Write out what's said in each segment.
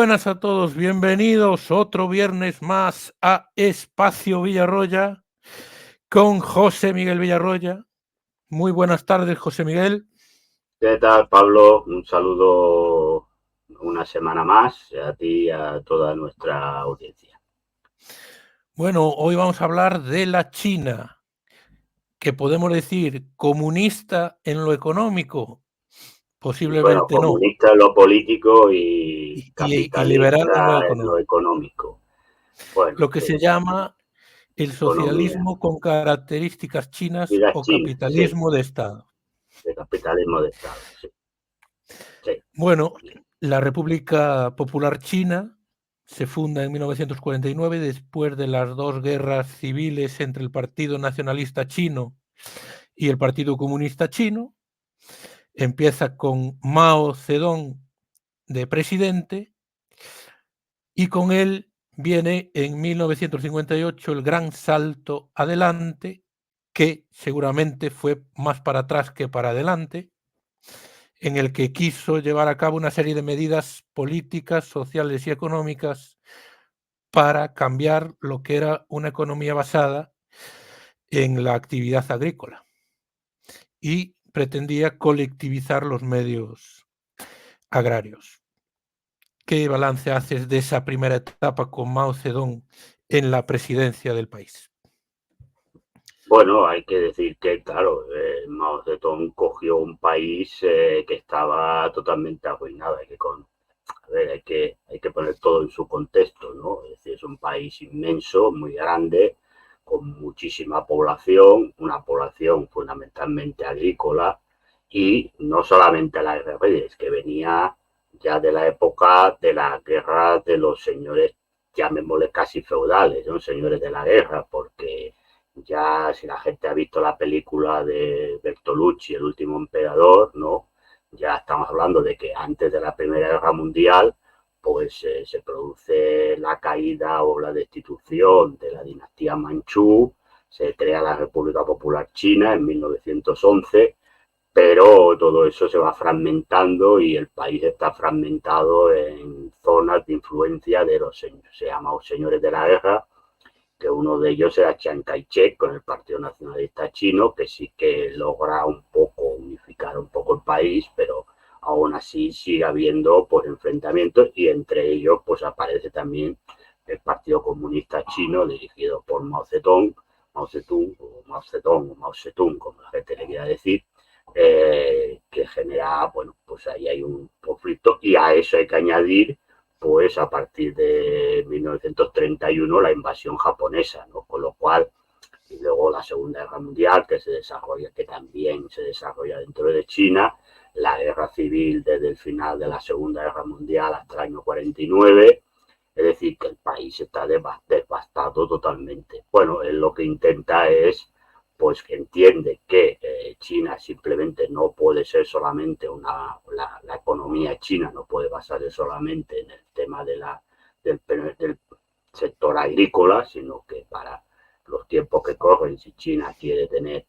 buenas a todos, bienvenidos otro viernes más a Espacio Villarroya con José Miguel Villarroya. Muy buenas tardes, José Miguel. ¿Qué tal, Pablo? Un saludo una semana más a ti y a toda nuestra audiencia. Bueno, hoy vamos a hablar de la China, que podemos decir comunista en lo económico, Bueno, posiblemente no, comunista en lo político y y liberal en lo capitalista en lo económico. económico. Bueno, Lo que sí, se llama el economía. socialismo con características Y chinas las o chinas, sí, capitalismo de Estado. de capitalismo de Estado, sí, sí. Bueno, la República Popular China se funda en 1949 después de las dos guerras civiles entre el Partido Nacionalista Chino y el Partido Comunista Chino. Empieza con Mao Zedong de presidente y con él viene en 1958 el gran salto adelante, que seguramente fue más para atrás que para adelante, en el que quiso llevar a cabo una serie de medidas políticas, sociales y económicas para cambiar lo que era una economía basada en la actividad agrícola y pretendía colectivizar los medios agrarios. ¿Qué balance haces de esa primera etapa con Mao Zedong en la presidencia del país? Bueno, hay que decir que, claro, Mao Zedong cogió un país que estaba totalmente arruinado. A ver, hay que poner todo en su contexto, ¿no? Es decir, es un país inmenso, muy grande, con muchísima población, una población fundamentalmente agrícola, y no solamente la guerra de Reyes, que venía ya de la época de la guerra de los señores, llamémosle casi feudales, ¿no? Señores de la guerra, porque ya si la gente ha visto la película de Bertolucci, El último emperador, ¿no? Ya estamos hablando de que antes de la Primera Guerra Mundial, pues se produce la caída o la destitución de la dinastía Manchú, se crea la República Popular China en 1911, pero todo eso se va fragmentando y el país está fragmentado en zonas de influencia de los se llama señores de la guerra, que uno de ellos era Chiang Kai-shek con el Partido Nacionalista Chino, que sí que logra un poco unificar un poco el país, pero aún así sigue habiendo pues enfrentamientos y entre ellos pues aparece también el Partido Comunista Chino dirigido por Mao Zedong, Mao Zedong o Mao Zedong o Mao Zedong, como la gente le quiera decir, que genera, bueno, pues ahí hay un conflicto y a eso hay que añadir pues a partir de 1931 la invasión japonesa, ¿no? Con lo cual, y luego la Segunda Guerra Mundial, que también se desarrolla dentro de China, la guerra civil desde el final de la Segunda Guerra Mundial hasta el año 49, es decir, que el país está devastado totalmente. Bueno, él lo que intenta es pues que entiende que China simplemente no puede ser solamente la economía china no puede basarse solamente en el tema del sector agrícola, sino que para los tiempos que corren, si China quiere tener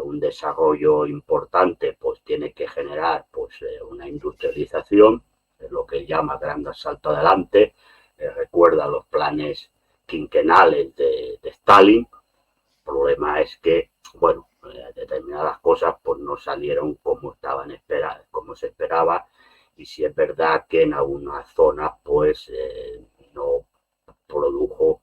un desarrollo importante, pues tiene que generar pues una industrialización, es lo que llama gran salto adelante, recuerda los planes quinquenales de Stalin. El problema es que, bueno, determinadas cosas pues no salieron como como se esperaba, y si es verdad que en algunas zonas pues no produjo,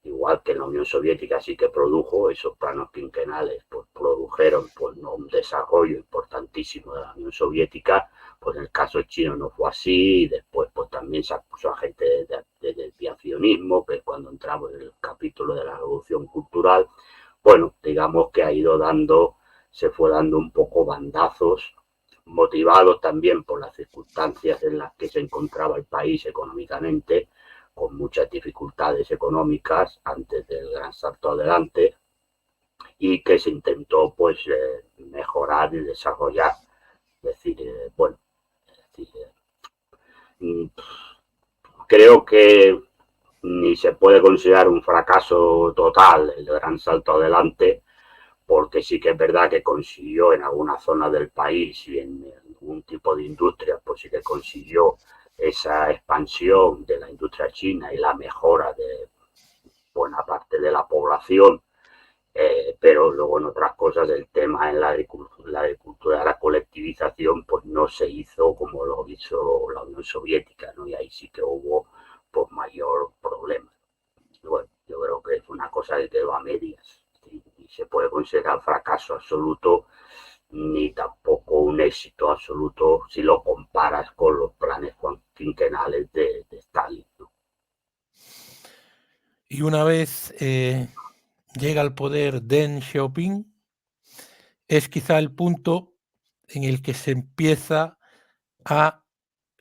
igual que en la Unión Soviética sí que produjo esos planos quinquenales, pues produjeron pues no un desarrollo importantísimo de la Unión Soviética, pues en el caso chino no fue así, y después pues también se acusó a gente de desviacionismo, que es cuando entramos en el capítulo de la revolución cultural. Bueno, digamos que se fue dando un poco bandazos, motivados también por las circunstancias en las que se encontraba el país económicamente, con muchas dificultades económicas antes del gran salto adelante, y que se intentó pues mejorar y desarrollar. Es decir, bueno, es decir, creo que ni se puede considerar un fracaso total el gran salto adelante, porque sí que es verdad que consiguió en algunas zonas del país y en algún tipo de industria, pues sí que consiguió esa expansión de la industria china y la mejora de buena parte de la población, pero luego en otras cosas el tema en la agricultura de la colectivización pues no se hizo como lo hizo la Unión Soviética, ¿no? Y ahí sí que hubo pues mayor problema. Bueno, yo creo que es una cosa que quedó a medias, ¿sí? Y se puede considerar fracaso absoluto ni tampoco un éxito absoluto si lo comparas con los planes quinquenales de Stalin, ¿no? Y una vez llega al poder Deng Xiaoping, es quizá el punto en el que se empieza a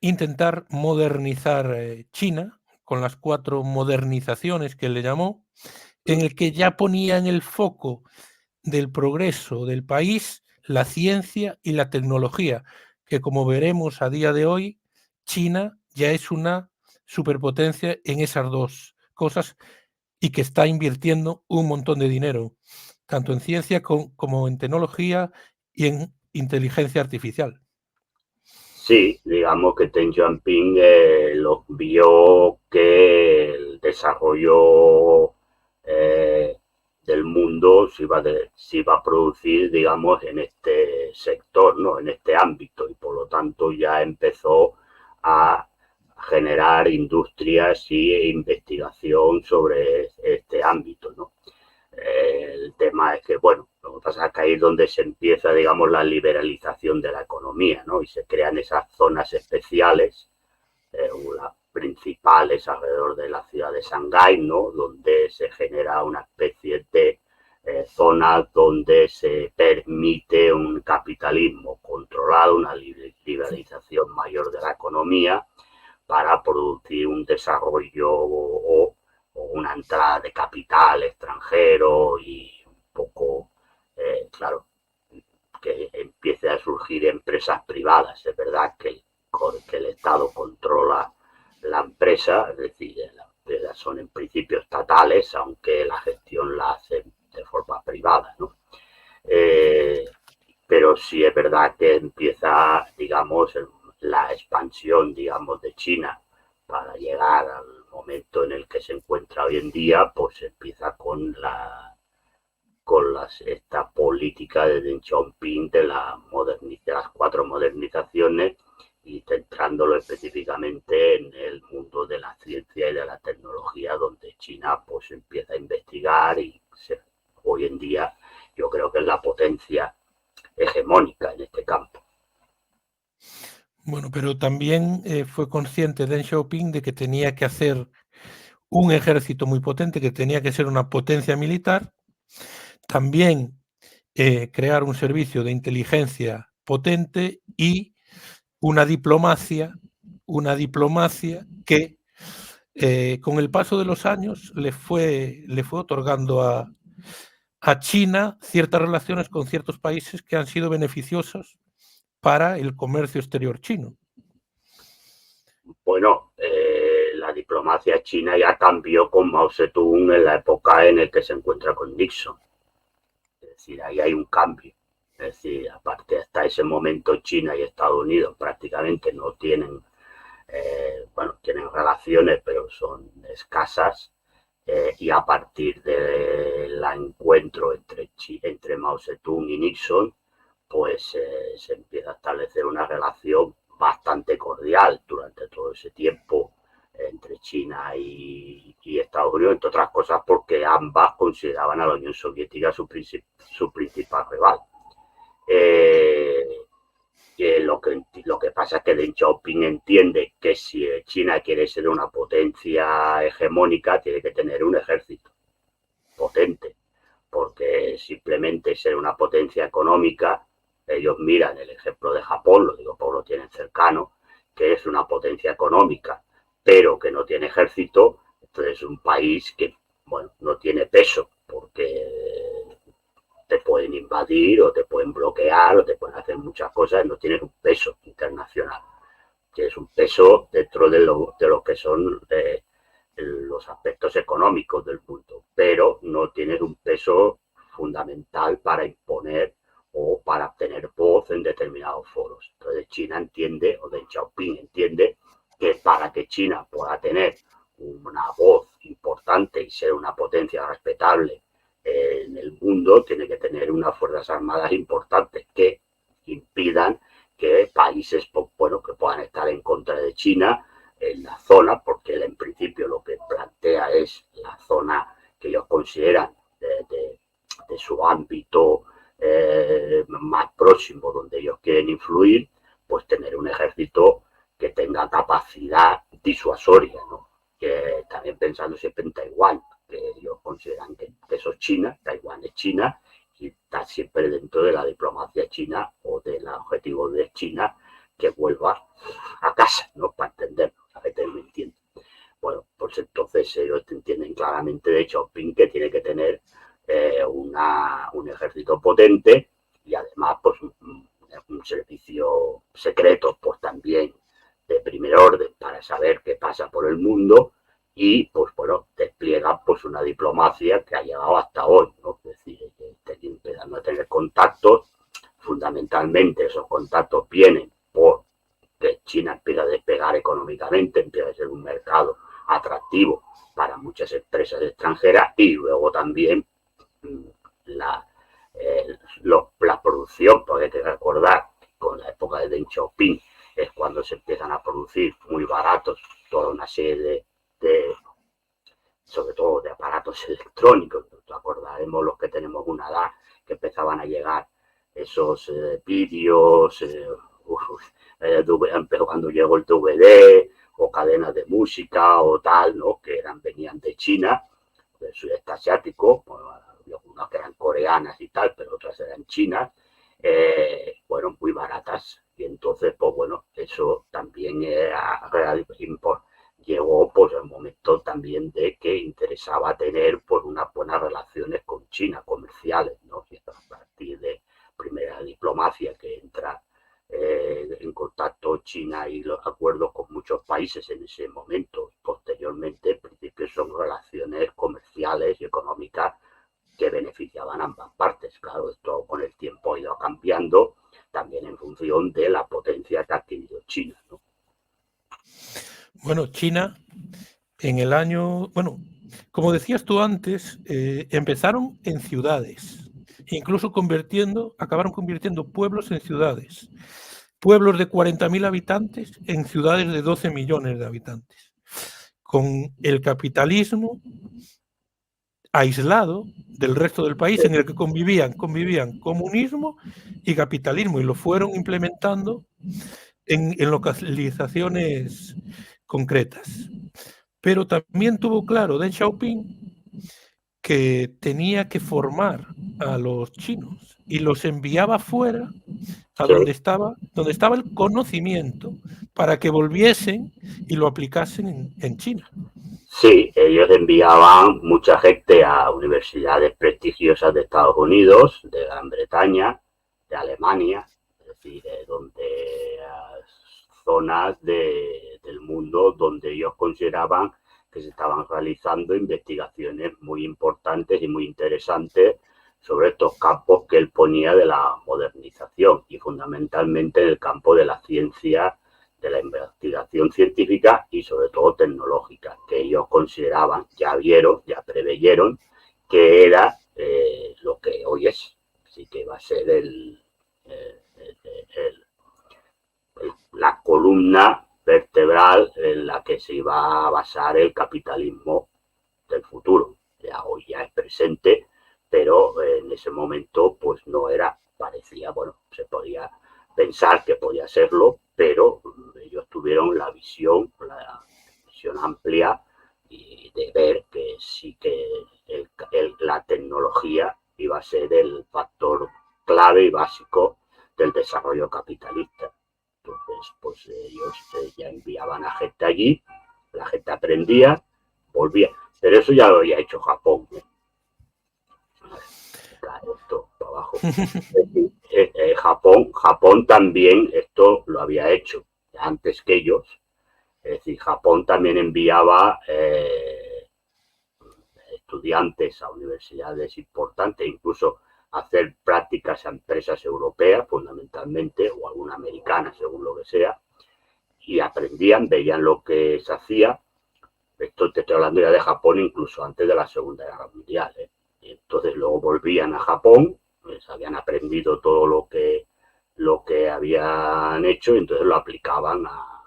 intentar modernizar China, con las 4 modernizaciones que le llamó, en el que ya ponía en el foco del progreso del país la ciencia y la tecnología, que como veremos a día de hoy, China ya es una superpotencia en esas 2 cosas y que está invirtiendo un montón de dinero, tanto en ciencia como en tecnología y en inteligencia artificial. Sí, digamos que Deng Xiaoping lo vio que el desarrollo del mundo se iba a producir, digamos, en este sector, ¿no? En este ámbito, y por lo tanto ya empezó a generar industrias y investigación sobre este ámbito, ¿no? El tema es que, bueno, lo que pasa es que ahí es donde se empieza, digamos, la liberalización de la economía, ¿no? Y se crean esas zonas especiales, las principales alrededor de la ciudad de Shanghái, ¿no? Donde se genera una especie de zonas donde se permite un capitalismo controlado, una liberalización mayor de la economía para producir un desarrollo o una entrada de capital extranjero y un poco, claro, que empiece a surgir empresas privadas. Es verdad que el Estado controla la empresa, es decir, las empresas son en principio estatales, aunque la gestión la hacen de forma privada, ¿no? Pero sí es verdad que empieza, digamos, la expansión, digamos, de China para llegar al momento en el que se encuentra hoy en día, pues empieza esta política de Deng Xiaoping de las 4 modernizaciones y centrándolo específicamente en el mundo de la ciencia y de la tecnología, donde China pues empieza a investigar y hoy en día yo creo que es la potencia hegemónica en este campo. Bueno, pero también fue consciente Deng Xiaoping de que tenía que hacer un ejército muy potente, que tenía que ser una potencia militar, también crear un servicio de inteligencia potente y una diplomacia que con el paso de los años le fue otorgando a China ciertas relaciones con ciertos países que han sido beneficiosos para el comercio exterior chino. Bueno, la diplomacia china ya cambió con Mao Zedong en la época en la que se encuentra con Nixon. Es decir, ahí hay un cambio. Es decir, aparte hasta ese momento China y Estados Unidos prácticamente no tienen, bueno, tienen relaciones, pero son escasas. Y a partir del encuentro entre Mao Zedong y Nixon, pues se empieza a establecer una relación bastante cordial durante todo ese tiempo entre China y Estados Unidos, entre otras cosas porque ambas consideraban a la Unión Soviética su principal rival. Eh, lo que pasa es que Deng Xiaoping entiende que si China quiere ser una potencia hegemónica, tiene que tener un ejército potente, porque simplemente ser una potencia económica, ellos miran el ejemplo de Japón, lo digo porque lo tienen cercano, que es una potencia económica, pero que no tiene ejército, entonces es un país que, bueno, no tiene peso, porque te pueden invadir o te pueden bloquear o te pueden hacer muchas cosas, no tienes un peso internacional, tienes un peso dentro de lo que son los aspectos económicos del mundo, pero no tienes un peso fundamental para imponer o para tener voz en determinados foros. Entonces China entiende, o Deng Xiaoping entiende, que para que China pueda tener una voz importante y ser una potencia respetable en el mundo, tiene que tener unas fuerzas armadas importantes que impidan que países, bueno, que puedan estar en contra de China en la zona, porque él en principio lo que plantea es la zona que ellos consideran de su ámbito más próximo, donde ellos quieren influir, pues tener un ejército que tenga capacidad disuasoria, ¿no? Que también pensando siempre en Taiwán, que ellos consideran que eso es China, Taiwán es China, y está siempre dentro de la diplomacia china o del objetivo de China que vuelva a casa, ¿no? Para entenderlo, a ver si me entienden. Bueno, pues entonces ellos entienden claramente de Xiaoping que tiene que tener un ejército potente y además pues un servicio secreto pues también de primer orden para saber qué pasa por el mundo y pues bueno, despliega pues una diplomacia que ha llegado hasta hoy, ¿no? Es decir, que empezando a tener contactos, fundamentalmente esos contactos vienen por que China empieza a despegar económicamente, empieza a ser un mercado atractivo para muchas empresas extranjeras y luego también la, la producción, porque hay que recordar que con la época de Deng Xiaoping es cuando se empiezan a producir muy baratos toda una serie sobre todo de aparatos electrónicos. Nos acordaremos los que tenemos una edad que empezaban a llegar esos vídeos, cuando llegó el DVD o cadenas de música o tal, ¿no? Que venían de China, del sudeste asiático, bueno, algunas que eran coreanas y tal, pero otras eran chinas, fueron muy baratas. Y entonces, pues bueno, eso también llegó pues el momento también de que interesaba tener pues unas buenas relaciones con China, comerciales, ¿no? Y a partir de primera diplomacia que entra en contacto China y los acuerdos con muchos países en ese momento. Posteriormente, en principio, son relaciones comerciales y económicas que beneficiaban a ambas partes. Claro, esto con el tiempo ha ido cambiando también en función de la potencia que ha adquirido China, ¿no? Bueno, China en el año, bueno, como decías tú antes, empezaron en ciudades, incluso acabaron convirtiendo pueblos en ciudades. Pueblos de 40.000 habitantes en ciudades de 12 millones de habitantes, con el capitalismo aislado del resto del país, en el que convivían comunismo y capitalismo, y lo fueron implementando en localizaciones concretas. Pero también tuvo claro Deng Xiaoping que tenía que formar a los chinos y los enviaba fuera a donde estaba el conocimiento para que volviesen y lo aplicasen en China. Sí, ellos enviaban mucha gente a universidades prestigiosas de Estados Unidos, de Gran Bretaña, de Alemania, es decir, zonas del mundo donde ellos consideraban que se estaban realizando investigaciones muy importantes y muy interesantes sobre estos campos que él ponía de la modernización y fundamentalmente en el campo de la ciencia, de la investigación científica y sobre todo tecnológica, que ellos consideraban, ya preveyeron que era lo que hoy es. Así que va a ser la columna vertebral en la que se iba a basar el capitalismo del futuro. Ya hoy ya es presente, pero en ese momento pues no era, parecía, bueno, se podía pensar que podía serlo, pero ellos tuvieron la visión amplia y de ver que sí que la tecnología iba a ser el factor clave y básico del desarrollo capitalista. Entonces, pues ellos ya enviaban a gente allí, la gente aprendía, volvía. Pero eso ya lo había hecho Japón, ¿eh? Esto para abajo. Japón también esto lo había hecho antes que ellos. Es decir, Japón también enviaba estudiantes a universidades importantes, incluso hacer prácticas a empresas europeas, fundamentalmente, o alguna americana, según lo que sea. y aprendían, veían lo que se hacía. Esto te estoy hablando ya de Japón incluso antes de la Segunda Guerra Mundial. Y entonces luego volvían a Japón, pues habían aprendido todo lo que habían hecho y entonces lo aplicaban a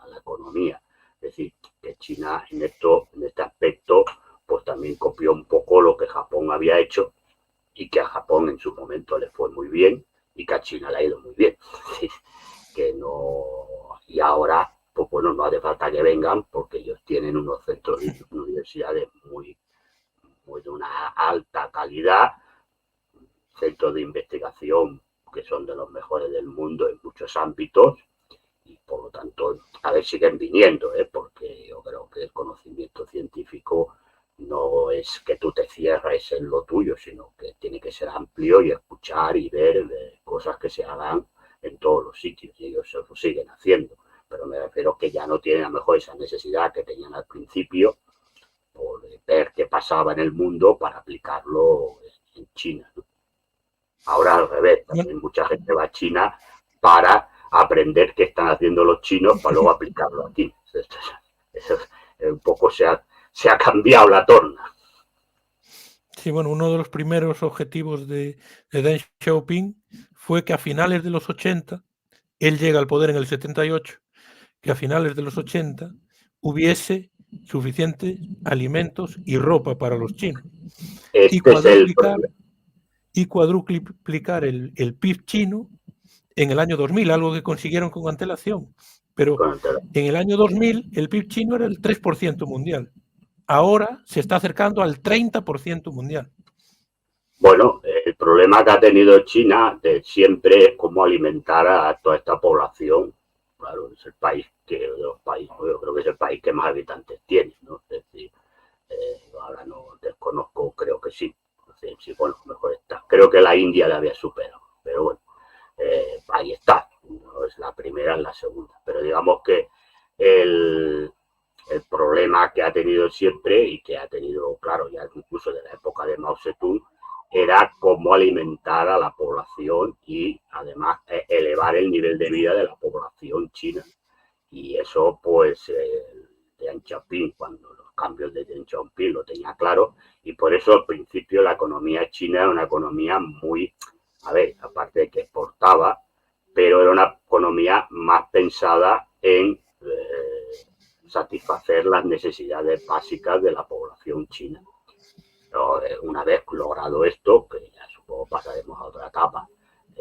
la economía. Es decir, que China en este aspecto pues también copió un poco lo que Japón había hecho y que a Japón en su momento le fue muy bien y que a China le ha ido muy bien. Que no, y ahora, pues bueno, no hace falta que vengan porque ellos tienen unos centros de universidades muy de una alta calidad, centros de investigación que son de los mejores del mundo en muchos ámbitos y por lo tanto a ver siguen viniendo, porque yo creo que el conocimiento científico no es que tú te cierres en lo tuyo, sino que tiene que ser amplio y escuchar y ver cosas que se hagan en todos los sitios y ellos se lo siguen haciendo, pero me refiero que ya no tienen a lo mejor esa necesidad que tenían al principio por ver qué pasaba en el mundo para aplicarlo en China, ¿no? Ahora al revés, también mucha gente va a China para aprender qué están haciendo los chinos para luego aplicarlo aquí. Eso, un poco se ha cambiado la torna. Sí, bueno, uno de los primeros objetivos de Deng Xiaoping fue que a finales de los 80, él llega al poder en el 78, que a finales de los 80 hubiese suficientes alimentos y ropa para los chinos. Y cuadruplicar el PIB chino en el año 2000, algo que consiguieron con antelación. Pero en el año 2000 el PIB chino era el 3% mundial. Ahora se está acercando al 30% mundial. Bueno, el problema que ha tenido China de siempre es cómo alimentar a toda esta población. Claro, es el país yo creo que es el país que más habitantes tiene, ¿no? Es decir, ahora no desconozco, creo que sí. Sí, bueno, mejor está. Creo que la India la había superado, pero bueno, ahí está. No es la primera, es la segunda. Pero digamos que el problema que ha tenido siempre y que ha tenido, claro, ya incluso de la época de Mao Zedong, era cómo alimentar a la población y además elevar el nivel de vida de la población china. Y eso, pues, Deng Xiaoping, cuando los cambios de Deng Xiaoping lo tenía claro, y por eso al principio la economía china era una economía muy, a ver, aparte de que exportaba, pero era una economía más pensada en satisfacer las necesidades básicas de la población china. Pero una vez logrado esto, que ya supongo pasaremos a otra etapa,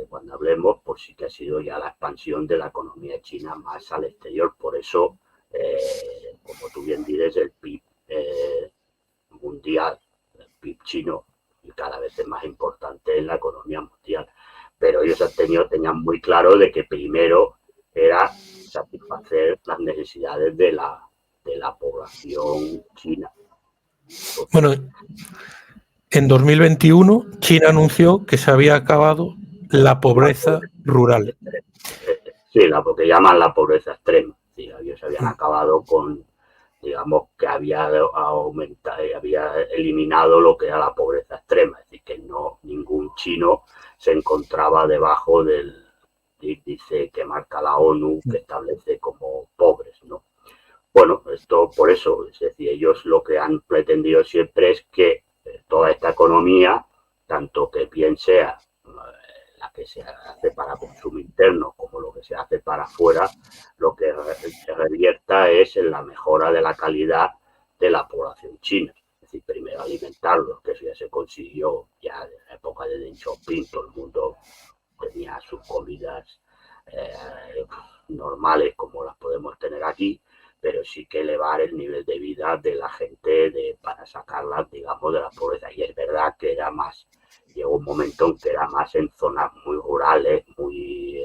cuando hablemos, pues sí que ha sido ya la expansión de la economía china más al exterior. Por eso, como tú bien dices, el PIB mundial, el PIB chino, y cada vez es más importante en la economía mundial. Pero ellos tenían muy claro de que primero era satisfacer las necesidades de la población china. Entonces, bueno, en 2021 China anunció que se había acabado la pobreza rural. Sí, lo que llaman la pobreza extrema. Sí, ellos habían acabado con, digamos, que había aumentado, había eliminado lo que era la pobreza extrema. Es decir, que no ningún chino se encontraba debajo del índice que marca la ONU, que establece como pobres, ¿no? Bueno, esto por eso, es decir, ellos lo que han pretendido siempre es que toda esta economía, tanto que bien sea la que se hace para consumo interno como lo que se hace para afuera, lo que se revierta es en la mejora de la calidad de la población china. Es decir, primero alimentarlos, que eso ya se consiguió ya en la época de Deng Xiaoping, todo el mundo tenía sus comidas normales como las podemos tener aquí, pero sí que elevar el nivel de vida de la gente para sacarlas, digamos, de la pobreza. Y es verdad que era más, llegó un momento en que era más en zonas muy rurales, muy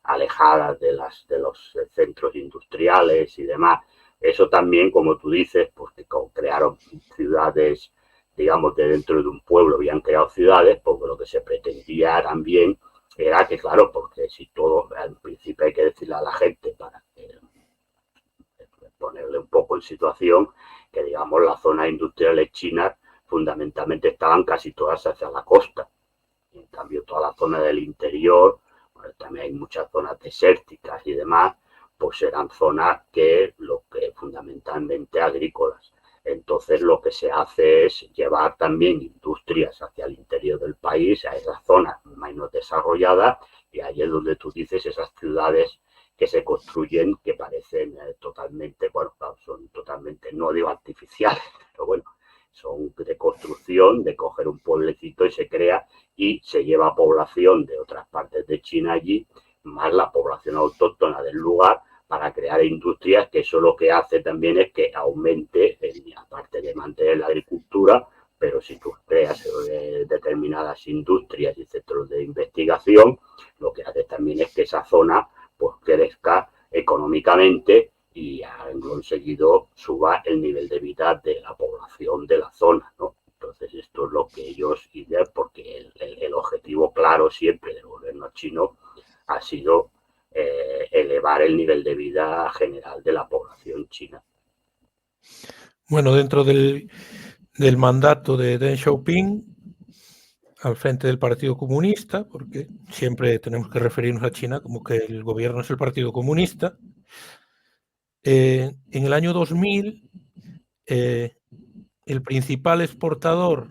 alejadas de los centros industriales y demás. Eso también, como tú dices, pues que crearon ciudades, digamos, de dentro de un pueblo habían creado ciudades, porque lo que se pretendía también era que, claro, porque si todo, al principio hay que decirle a la gente para ponerle un poco en situación, que digamos las zonas industriales chinas fundamentalmente estaban casi todas hacia la costa. En cambio, toda la zona del interior, bueno, también hay muchas zonas desérticas y demás, pues eran zonas que fundamentalmente agrícolas. Entonces lo que se hace es llevar también industrias hacia el interior del país, a esas zonas menos desarrolladas, y ahí es donde tú dices esas ciudades que se construyen que parecen totalmente, bueno, son totalmente, no digo artificiales, pero bueno, son de construcción, de coger un pueblecito y se crea y se lleva población de otras partes de China allí, más la población autóctona del lugar, para crear industrias, que eso lo que hace también es que aumente, aparte de mantener la agricultura, pero si tú creas determinadas industrias y centros de investigación, lo que hace también es que esa zona pues crezca económicamente y han conseguido suba el nivel de vida de la población de la zona, ¿no? Entonces esto es lo que ellos idean, porque el objetivo claro siempre del gobierno chino ha sido elevar el nivel de vida general de la población china. Bueno, dentro del mandato de Deng Xiaoping, al frente del Partido Comunista, porque siempre tenemos que referirnos a China como que el gobierno es el Partido Comunista, en el año 2000, el principal exportador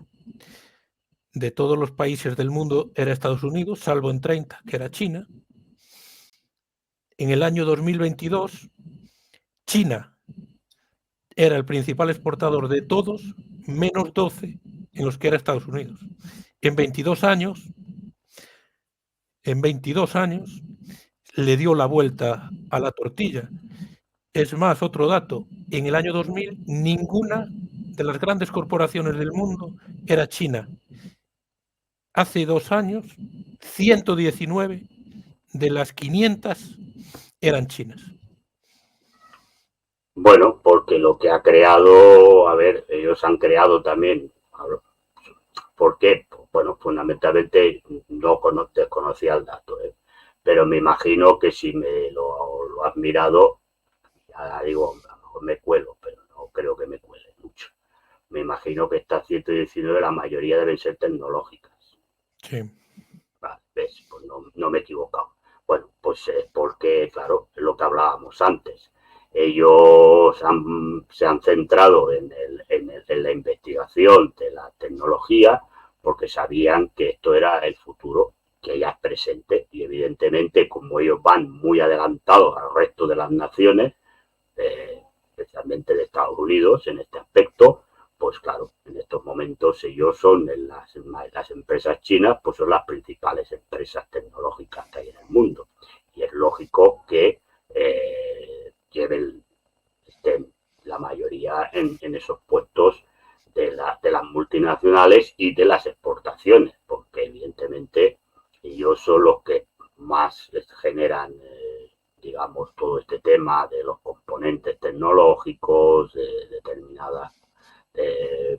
de todos los países del mundo era Estados Unidos, salvo en 30, que era China. En el año 2022, China era el principal exportador de todos, menos 12 en los que era Estados Unidos. En 22 años le dio la vuelta a la tortilla. Es más, otro dato, en el año 2000 ninguna de las grandes corporaciones del mundo era china. Hace 2 años, 119 de las 500 eran chinas. Bueno, porque lo que ha creado, a ver, ellos han creado también, ¿por qué? Bueno, fundamentalmente no desconocía el dato, pero me imagino que si me lo has mirado, ya digo, a lo mejor me cuelo, pero no creo que me cuele mucho. Me imagino que estas 119, la mayoría deben ser tecnológicas. Sí. Vale, ¿ves? Pues no me he equivocado. Bueno, pues porque, claro, es lo que hablábamos antes. Ellos se han centrado en la investigación de la tecnología porque sabían que esto era el futuro, que ya es presente, y evidentemente como ellos van muy adelantados al resto de las naciones, especialmente de Estados Unidos en este aspecto, pues claro, en estos momentos ellos son las empresas chinas, pues son las principales empresas tecnológicas que hay en el mundo, y es lógico que estén la mayoría en esos puestos de las multinacionales y de las exportaciones, porque evidentemente ellos son los que más generan digamos, todo este tema de los componentes tecnológicos, de determinadas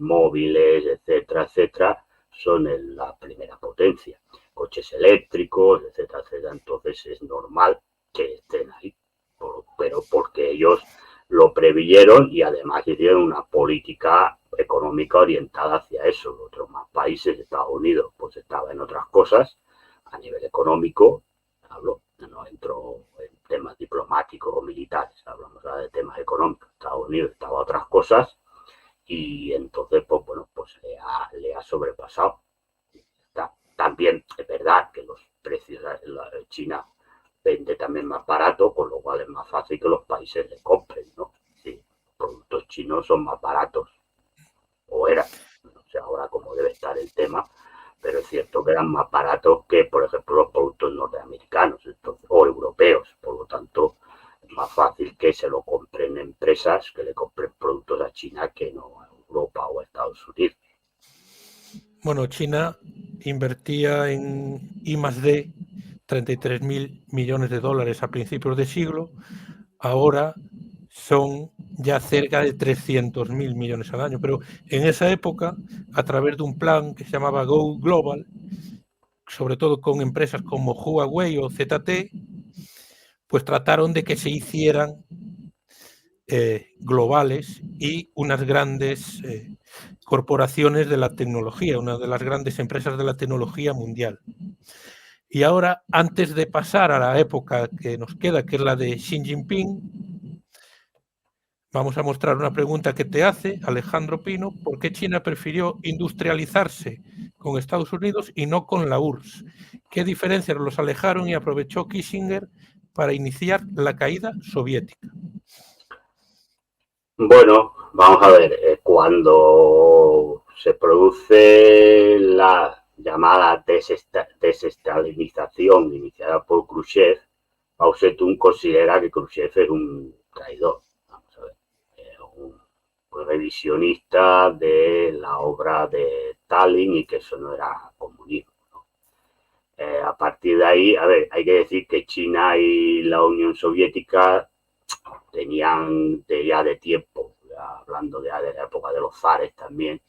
móviles, etcétera, etcétera, son la primera potencia. Coches eléctricos, etcétera, etcétera. Entonces es normal que estén ahí, pero porque ellos lo previeron y además hicieron una política económica orientada hacia eso. Los otros más países, Estados Unidos, pues estaba en otras cosas a nivel económico, hablo, no entro en temas diplomáticos o militares, hablamos ahora de temas económicos. Estados Unidos estaba a otras cosas y entonces, pues bueno, pues le ha sobrepasado. También es verdad que los precios de China vende también más barato, con lo cual es más fácil que los países le compren, ¿no? Sí, los productos chinos son más baratos, o eran, no sé ahora cómo debe estar el tema, pero es cierto que eran más baratos que, por ejemplo, los productos norteamericanos o europeos. Por lo tanto, es más fácil que se lo compren empresas que le compren productos a China que no a Europa o a Estados Unidos. Bueno, China invertía en I+D 33.000 millones de dólares a principios de siglo. Ahora son ya cerca de 300.000 millones al año. Pero en esa época, a través de un plan que se llamaba Go Global, sobre todo con empresas como Huawei o ZTE, pues trataron de que se hicieran globales y unas grandes corporaciones de la tecnología, una de las grandes empresas de la tecnología mundial. Y ahora, antes de pasar a la época que nos queda, que es la de Xi Jinping, vamos a mostrar una pregunta que te hace Alejandro Pino: ¿por qué China prefirió industrializarse con Estados Unidos y no con la URSS? ¿Qué diferencias los alejaron y aprovechó Kissinger para iniciar la caída soviética? Bueno, vamos a ver, cuando se produce la llamada desestalinización iniciada por Khrushchev, Mao Zedong considera que Khrushchev es un traidor, vamos a ver, un revisionista de la obra de Stalin y que eso no era comunismo, ¿no? A partir de ahí, a ver, hay que decir que China y la Unión Soviética tenían ya de tiempo, ya hablando de la época de los zares también,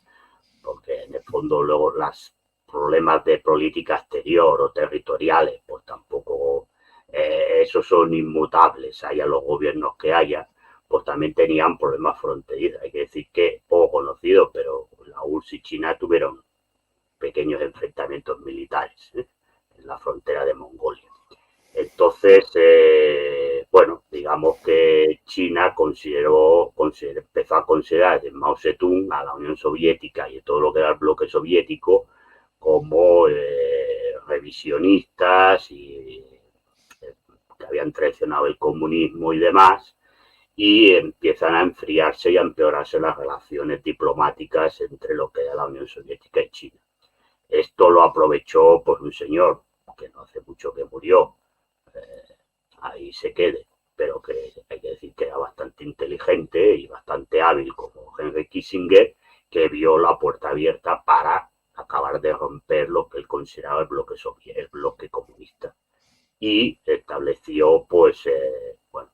porque en el fondo luego los problemas de política exterior o territoriales, pues tampoco, esos son inmutables, haya los gobiernos que haya, pues también tenían problemas fronterizos. Hay que decir que poco conocido, pero la URSS y China tuvieron pequeños enfrentamientos militares en la frontera de Mongolia. Entonces, bueno, digamos que China empezó a considerar de Mao Zedong a la Unión Soviética y todo lo que era el bloque soviético como revisionistas y que habían traicionado el comunismo y demás, y empiezan a enfriarse y a empeorarse las relaciones diplomáticas entre lo que era la Unión Soviética y China. Esto lo aprovechó pues un señor que no hace mucho que murió, ahí se quede, pero que hay que decir que era bastante inteligente y bastante hábil, como Henry Kissinger, que vio la puerta abierta para acabar de romper lo que él consideraba el bloque comunista, y estableció, pues, bueno,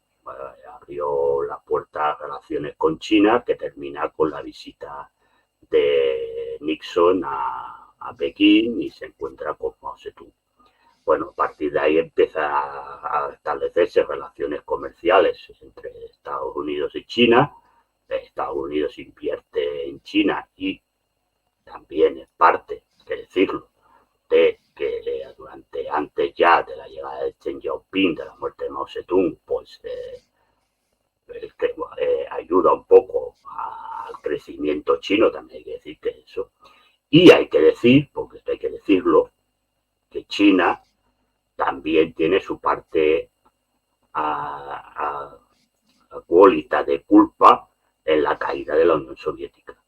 abrió la puerta a relaciones con China, que termina con la visita de Nixon a Pekín y se encuentra con Mao Zedong. Bueno, a partir de ahí empieza a establecerse relaciones comerciales entre Estados Unidos y China. Estados Unidos invierte en China y también es parte, hay que decirlo, de que antes ya de la llegada de Deng Xiaoping, de la muerte de Mao Zedong, pues ayuda un poco al crecimiento chino, también hay que decir que eso. Y hay que decir, porque esto hay que decirlo, que China también tiene su parte cualita de culpa en la caída de la Unión Soviética,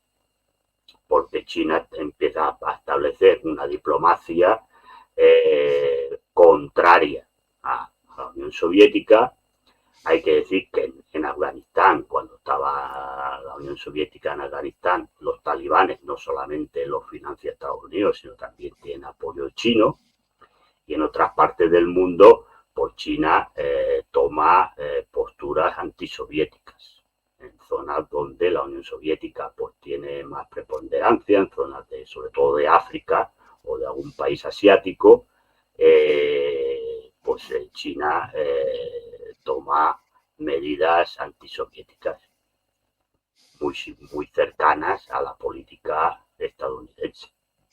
porque China empieza a establecer una diplomacia contraria a la Unión Soviética. Hay que decir que en Afganistán, cuando estaba la Unión Soviética en Afganistán, los talibanes no solamente los financia Estados Unidos, sino también tienen apoyo chino. Y en otras partes del mundo, pues China toma posturas antisoviéticas en zonas donde la Unión Soviética pues tiene más preponderancia, en zonas sobre todo de África o de algún país asiático, pues China toma medidas antisoviéticas muy cercanas a la política estadounidense,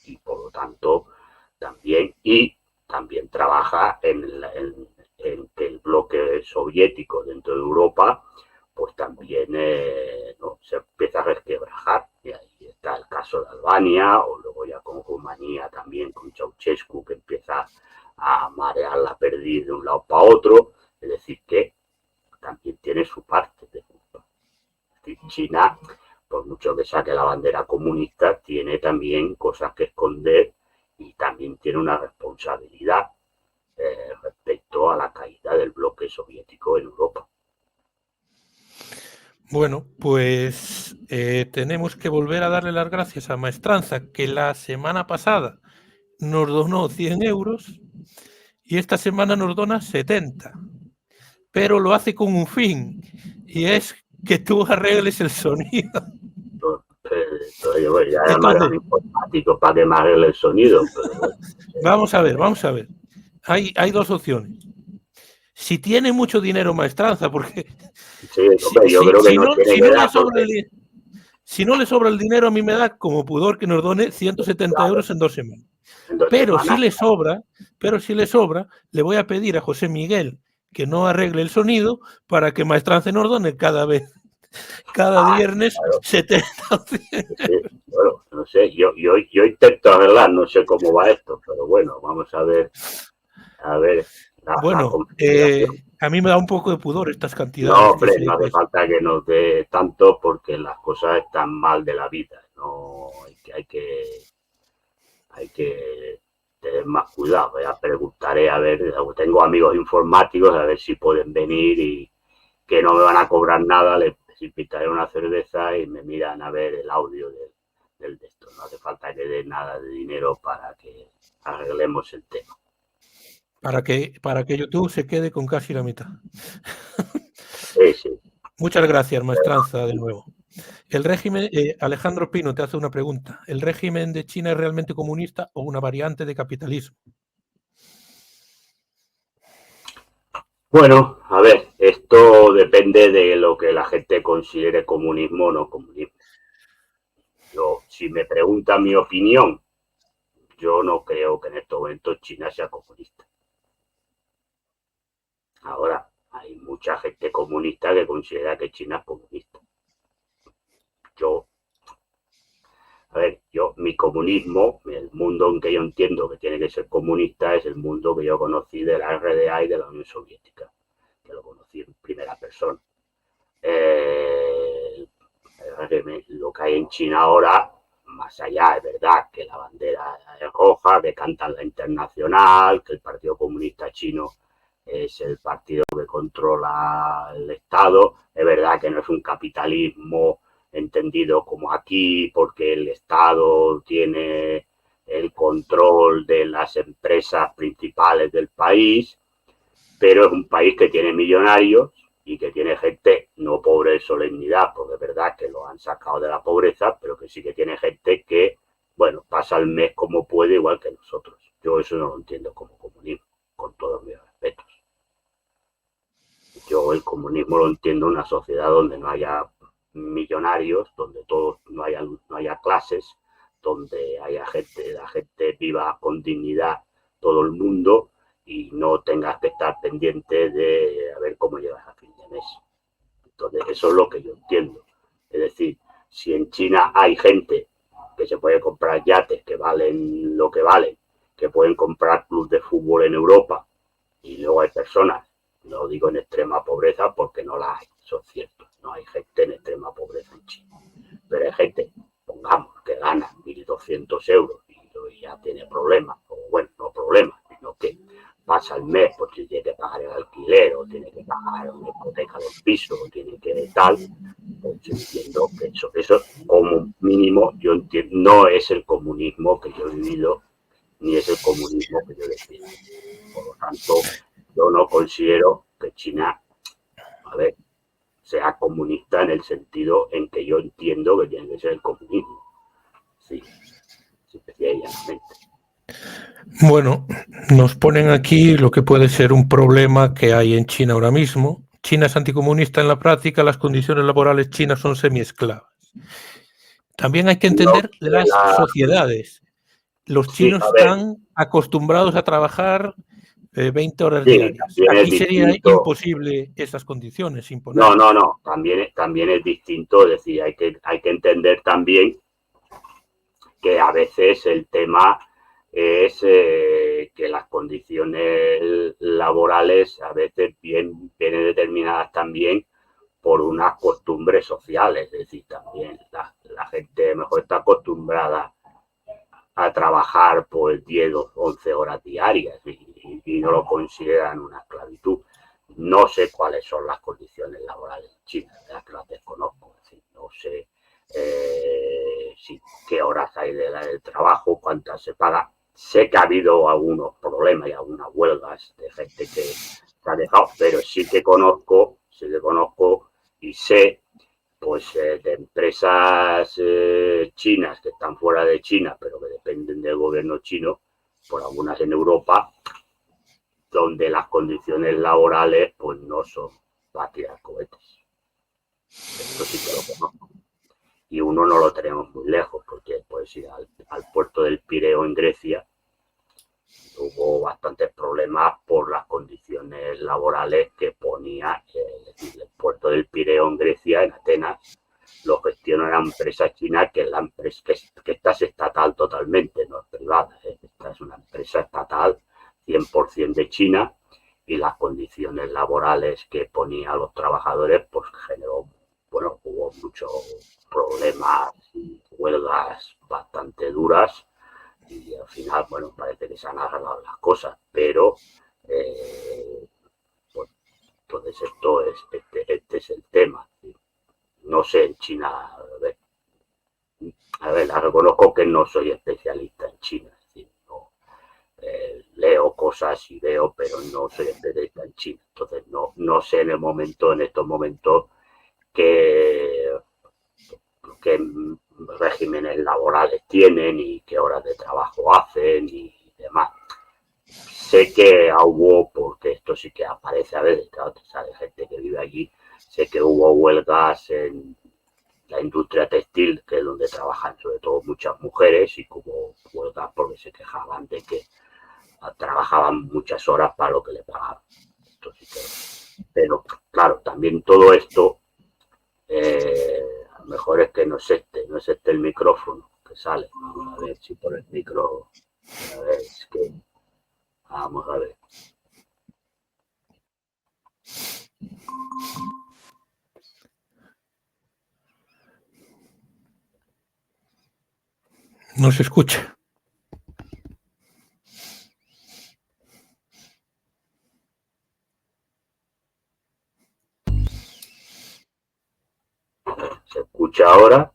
y por lo tanto también trabaja en que el bloque soviético dentro de Europa pues también ¿no? se empieza a resquebrajar, y ahí está el caso de Albania, o luego ya con Rumanía también, con Ceausescu, que empieza a marear la perdiz de un lado para otro. Es decir, que también tiene su parte de culpa. China, por mucho que saque la bandera comunista, tiene también cosas que esconder y también tiene una responsabilidad respecto a la caída del bloque soviético en Europa. Bueno, pues tenemos que volver a darle las gracias a Maestranza, que la semana pasada nos donó 100 euros y esta semana nos dona 70. Pero lo hace con un fin, y es que tú arregles el sonido. Entonces, ya llamaré al informático para que me arregle el sonido. Pero bueno. Vamos a ver. Hay dos opciones. Si tiene mucho dinero Maestranza, porque sí, hombre, yo creo que no tiene que dar, si no le sobra el dinero, a mí me da como pudor que nos done 170 euros en 2 semanas. Pero si le sobra, le voy a pedir a José Miguel que no arregle el sonido para que Maestranza nos done cada viernes, claro, 70 o 100. Bueno, no sé, yo intento arreglar, no sé cómo va esto, pero bueno, vamos a ver. Bueno, a mí me da un poco de pudor estas cantidades. No, hombre, no hace falta que nos dé tanto porque las cosas están mal de la vida. No, hay que tener más cuidado. Ya preguntaré, a ver, tengo amigos informáticos, a ver si pueden venir y que no me van a cobrar nada, les invitaré una cerveza y me miran a ver el audio del de esto. No hace falta que dé nada de dinero para que arreglemos el tema. Para que YouTube se quede con casi la mitad. Sí. Muchas gracias, Maestranza, de nuevo. El régimen, Alejandro Pino te hace una pregunta. ¿El régimen de China es realmente comunista o una variante de capitalismo? Bueno, a ver, esto depende de lo que la gente considere comunismo o no comunismo. Si me preguntan mi opinión, yo no creo que en estos momentos China sea comunista. Ahora, hay mucha gente comunista que considera que China es comunista. Mi comunismo, el mundo en que yo entiendo que tiene que ser comunista, es el mundo que yo conocí de la RDA y de la Unión Soviética, que lo conocí en primera persona. Lo que hay en China ahora, más allá, es verdad que la bandera es roja, que cantan la Internacional, que el Partido Comunista Chino es el partido que controla el Estado, es verdad que no es un capitalismo entendido como aquí, porque el Estado tiene el control de las empresas principales del país, pero es un país que tiene millonarios y que tiene gente no pobre de solemnidad, porque es verdad que lo han sacado de la pobreza, pero que sí que tiene gente que, bueno, pasa el mes como puede, igual que nosotros. Yo eso no lo entiendo como comunismo, con todos mis respetos. Yo el comunismo lo entiendo en una sociedad donde no haya millonarios, donde todos no haya clases, donde haya la gente viva con dignidad todo el mundo y no tengas que estar pendiente de a ver cómo llegas a fin de mes. Entonces, eso es lo que yo entiendo. Es decir, si en China hay gente que se puede comprar yates que valen lo que valen, que pueden comprar clubes de fútbol en Europa, y luego hay personas, no digo en extrema pobreza porque no la hay, eso es cierto, no hay gente en extrema pobreza en China, pero hay gente, pongamos, que gana 1.200 euros y ya tiene problemas, o bueno, no problemas, sino que pasa el mes porque tiene que pagar el alquiler, o tiene que pagar una hipoteca del piso, o tiene que tal, pues entiendo que eso como mínimo, yo entiendo, no es el comunismo que yo he vivido, ni es el comunismo que yo defiendo. Por lo tanto, yo no considero que China, sea comunista en el sentido en que yo entiendo que tiene que ser el comunismo. Sí, llanamente. Bueno, nos ponen aquí lo que puede ser un problema que hay en China ahora mismo. China es anticomunista en la práctica, las condiciones laborales chinas son semiesclavas. También hay que entender las sociedades. Los chinos están acostumbrados a trabajar 20 horas diarias. Aquí sería imposible esas condiciones imponer. No. También es distinto. Es decir, hay que entender también que a veces el tema es que las condiciones laborales a veces vienen determinadas también por unas costumbres sociales. Es decir, también la gente mejor está acostumbrada a trabajar por 10 o 11 horas diarias y no lo consideran una esclavitud. No sé cuáles son las condiciones laborales en China, que las desconozco. Es decir, no sé qué horas hay del trabajo, cuántas se paga. Sé que ha habido algunos problemas y algunas huelgas de gente que se ha dejado, pero sí que conozco y sé pues de empresas chinas que están fuera de China, pero que dependen del gobierno chino, por algunas en Europa, donde las condiciones laborales pues no son para tirar cohetes. Esto sí que lo conozco. Y uno no lo tenemos muy lejos, porque puedes ir al puerto del Pireo en Grecia Hubo bastantes problemas por las condiciones laborales que ponía el puerto del Pireo en Grecia, en Atenas. Lo gestiona una empresa china que es la empresa que esta es estatal totalmente, no es privada. Esta es una empresa estatal 100% de China, y las condiciones laborales que ponía a los trabajadores pues generó, bueno, hubo muchos problemas y huelgas bastante duras, y al final, bueno, parece que se han arreglado las cosas, pero bueno, entonces este es el tema. No sé en China, a ver, reconozco que no soy especialista en China, es decir, no, leo cosas y veo, pero no soy especialista en China, entonces no sé en estos momentos qué regímenes laborales tienen y qué horas de trabajo hacen y demás. Sé que hubo, porque esto sí que aparece a veces, claro, te sale gente que vive allí, sé que hubo huelgas en la industria textil, que es donde trabajan sobre todo muchas mujeres, y hubo huelgas porque se quejaban de que trabajaban muchas horas para lo que le pagaban. Pero claro, también todo esto, a lo mejor es que no es este el micrófono que sale. Vamos a ver si por el micro, a ver, es que, vamos a ver. No se escucha. ¿Se escucha ahora?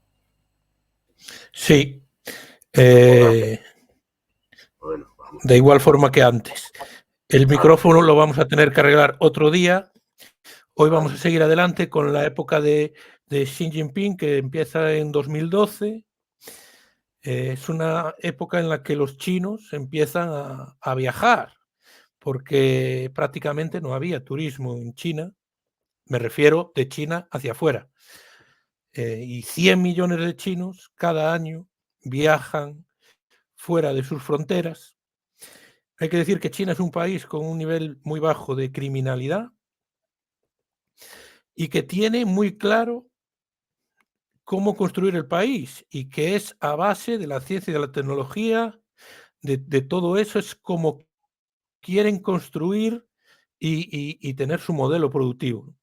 Sí. Bueno, vamos. De igual forma que antes. El micrófono lo vamos a tener que arreglar otro día. Hoy vamos a seguir adelante con la época de Xi Jinping, que empieza en 2012. Es una época en la que los chinos empiezan a viajar, porque prácticamente no había turismo en China. Me refiero de China hacia afuera. Y 100 millones de chinos cada año viajan fuera de sus fronteras. Hay que decir que China es un país con un nivel muy bajo de criminalidad y que tiene muy claro cómo construir el país, y que es a base de la ciencia y de la tecnología, de todo eso es como quieren construir y tener su modelo productivo.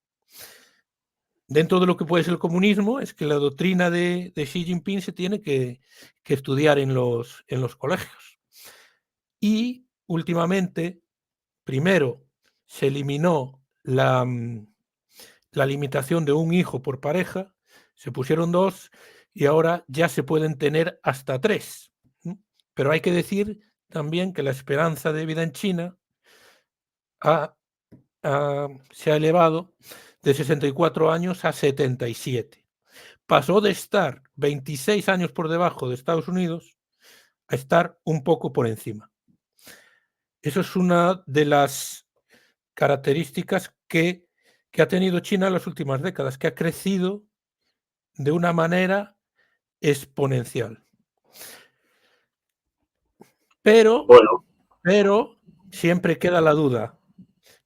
Dentro de lo que puede ser el comunismo, es que la doctrina de Xi Jinping se tiene que estudiar en los colegios. Y últimamente, primero, se eliminó la limitación de un hijo por pareja, se pusieron 2 y ahora ya se pueden tener hasta 3. Pero hay que decir también que la esperanza de vida en China se ha elevado de 64 años a 77. Pasó de estar 26 años por debajo de Estados Unidos a estar un poco por encima. Eso es una de las características que ha tenido China en las últimas décadas, que ha crecido de una manera exponencial. Pero siempre queda la duda.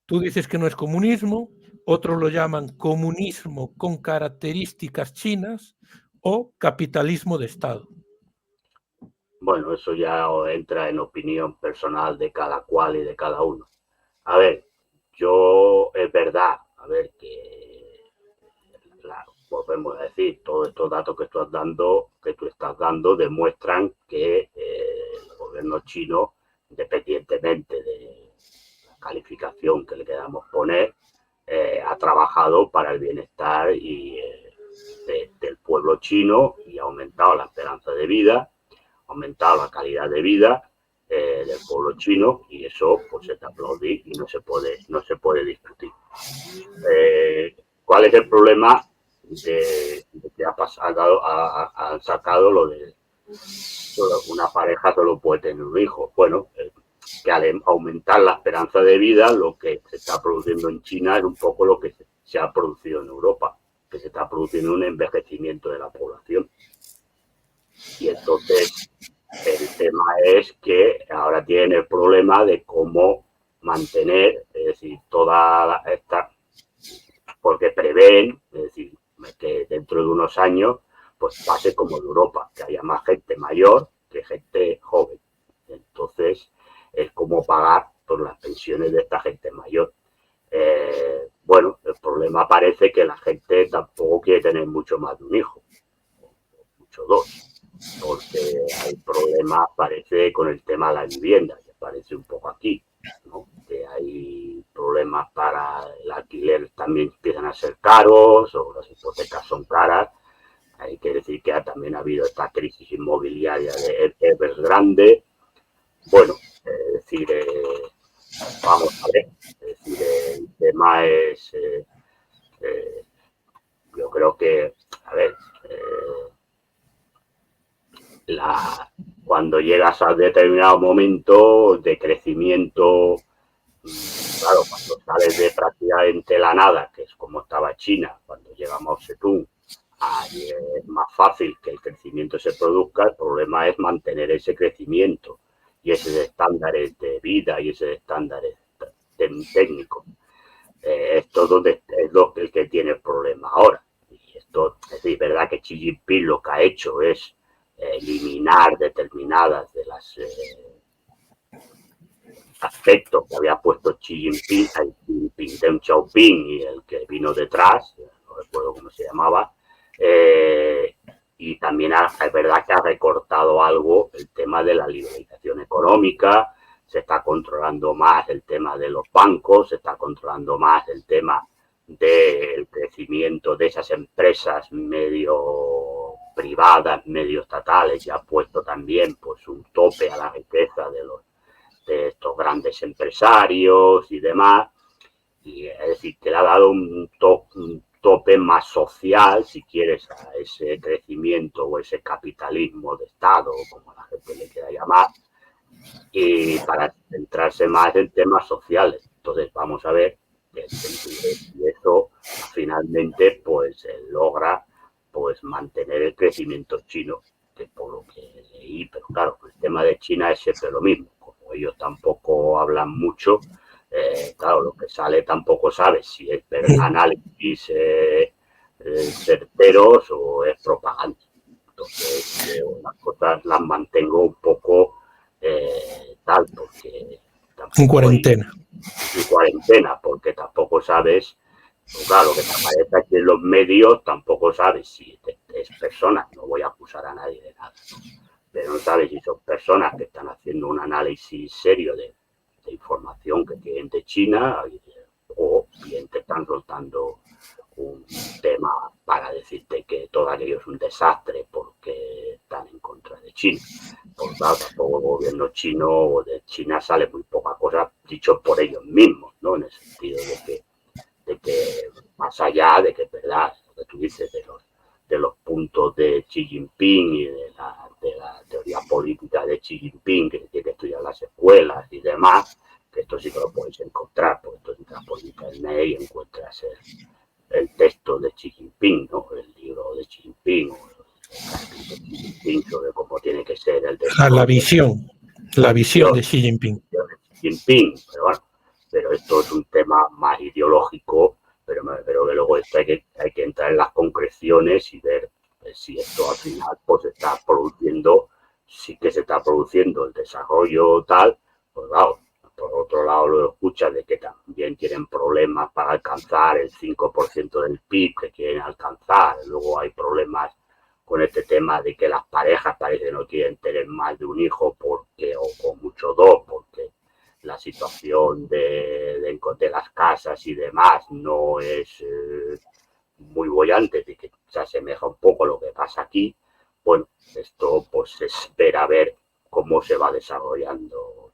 Tú dices que no es comunismo, otros lo llaman comunismo con características chinas o capitalismo de Estado. Bueno, eso ya entra en opinión personal de cada cual y de cada uno. A ver, yo es verdad, a ver, que volvemos a decir, todos estos datos que tú estás dando demuestran que el gobierno chino, independientemente de la calificación que le queramos poner, ha trabajado para el bienestar del pueblo chino, y ha aumentado la esperanza de vida, ha aumentado la calidad de vida del pueblo chino, y eso pues se te aplaude y no se puede discutir. ¿Cuál es el problema de que han sacado lo de una pareja solo puede tener un hijo? Bueno, que al aumentar la esperanza de vida, lo que se está produciendo en China es un poco lo que se ha producido en Europa, que se está produciendo un envejecimiento de la población. Y entonces, El tema es que ahora tienen el problema de cómo mantener, es decir, toda esta, porque prevén, es decir, que dentro de unos años pues pase como en Europa, que haya más gente mayor que gente joven. Entonces, es como pagar por las pensiones de esta gente mayor. Bueno, el problema parece que la gente tampoco quiere tener mucho más de un hijo, mucho dos, porque hay problemas, parece, con el tema de la vivienda, que parece un poco aquí, ¿no? Que hay problemas para el alquiler, también empiezan a ser caros, o las hipotecas son caras. Hay que decir que también ha habido esta crisis inmobiliaria de Evergrande. Bueno, es decir, vamos a ver, es decir, el tema es, yo creo que, a ver, cuando llegas a determinado momento de crecimiento, claro, cuando sales de prácticamente la nada, que es como estaba China, cuando llega Mao Zedong, ahí es más fácil que el crecimiento se produzca. El problema es mantener ese crecimiento y esos estándares de vida y esos estándares técnicos. Esto es el que tiene el problema ahora. Y esto es decir, verdad que Xi Jinping lo que ha hecho es eliminar determinadas de las aspectos que había puesto Xi Jinping, Deng Xiaoping y el que vino detrás, no recuerdo cómo se llamaba, y también es verdad que ha recortado algo el tema de la liberalización económica, se está controlando más el tema de los bancos, se está controlando más el tema del crecimiento de esas empresas medio privadas, medio estatales, y ha puesto también pues un tope a la riqueza de estos grandes empresarios y demás, y es decir, que le ha dado un tope más social, si quieres, a ese crecimiento o ese capitalismo de Estado, como la gente le quiera llamar, y para centrarse más en temas sociales. Entonces vamos a ver si eso finalmente pues logra pues mantener el crecimiento chino, que por lo que leí, pero claro, el tema de China es siempre lo mismo, como ellos tampoco hablan mucho, claro, lo que sale tampoco sabes si es análisis certeros o es propaganda. Entonces, las cosas las mantengo un poco tal, porque en cuarentena. En cuarentena, porque tampoco sabes, pues claro, lo que te aparece aquí en los medios, tampoco sabes si es personas, no voy a acusar a nadie de nada, ¿no? Pero no sabes si son personas que están haciendo un análisis serio de información que tienen de China, o bien te están soltando un tema para decirte que todo aquello es un desastre porque están en contra de China. Por tanto, tampoco el gobierno chino o de China sale muy poca cosa dicho por ellos mismos, ¿no? En el sentido de que más allá de que es verdad lo que tú dices de los puntos de Xi Jinping y de la teoría política de Xi Jinping, que tiene que estudiar las escuelas y demás, que esto sí que lo podéis encontrar, porque esto entras por internet y encuentras el texto de Xi Jinping, ¿no? El libro de Xi Jinping, Xi Jinping sobre cómo tiene que ser el desarrollo. La visión de Xi Jinping. Pero bueno, pero esto es un tema más ideológico, pero que luego esto hay que entrar en las concreciones y ver si esto al final pues está produciendo, sí que se está produciendo el desarrollo tal, pues claro. Por otro lado, lo escuchas de que también tienen problemas para alcanzar el 5% del PIB que quieren alcanzar. Luego hay problemas con este tema de que las parejas parece que no quieren tener más de un hijo porque o con mucho dos, porque la situación de las casas y demás no es muy bollante, de que se asemeja un poco a lo que pasa aquí. Bueno, esto pues es ver a ver cómo se va desarrollando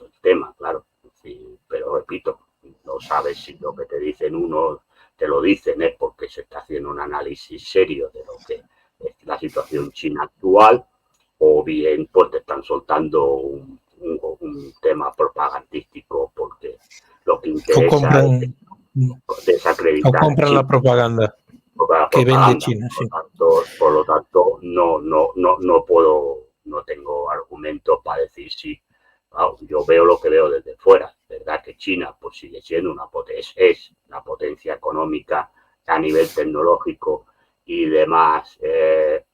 el tema, claro. Sí, pero repito, no sabes si lo que te dicen uno te lo dicen es porque se está haciendo un análisis serio de lo que es la situación china actual, o bien pues te están soltando un tema propagandístico porque lo que interesa es desacreditar o compran la propaganda que vende China. Por lo tanto, no no tengo argumentos para decir si. Wow, yo veo lo que veo desde fuera. ¿Verdad que China pues sigue siendo es una potencia económica a nivel tecnológico y demás de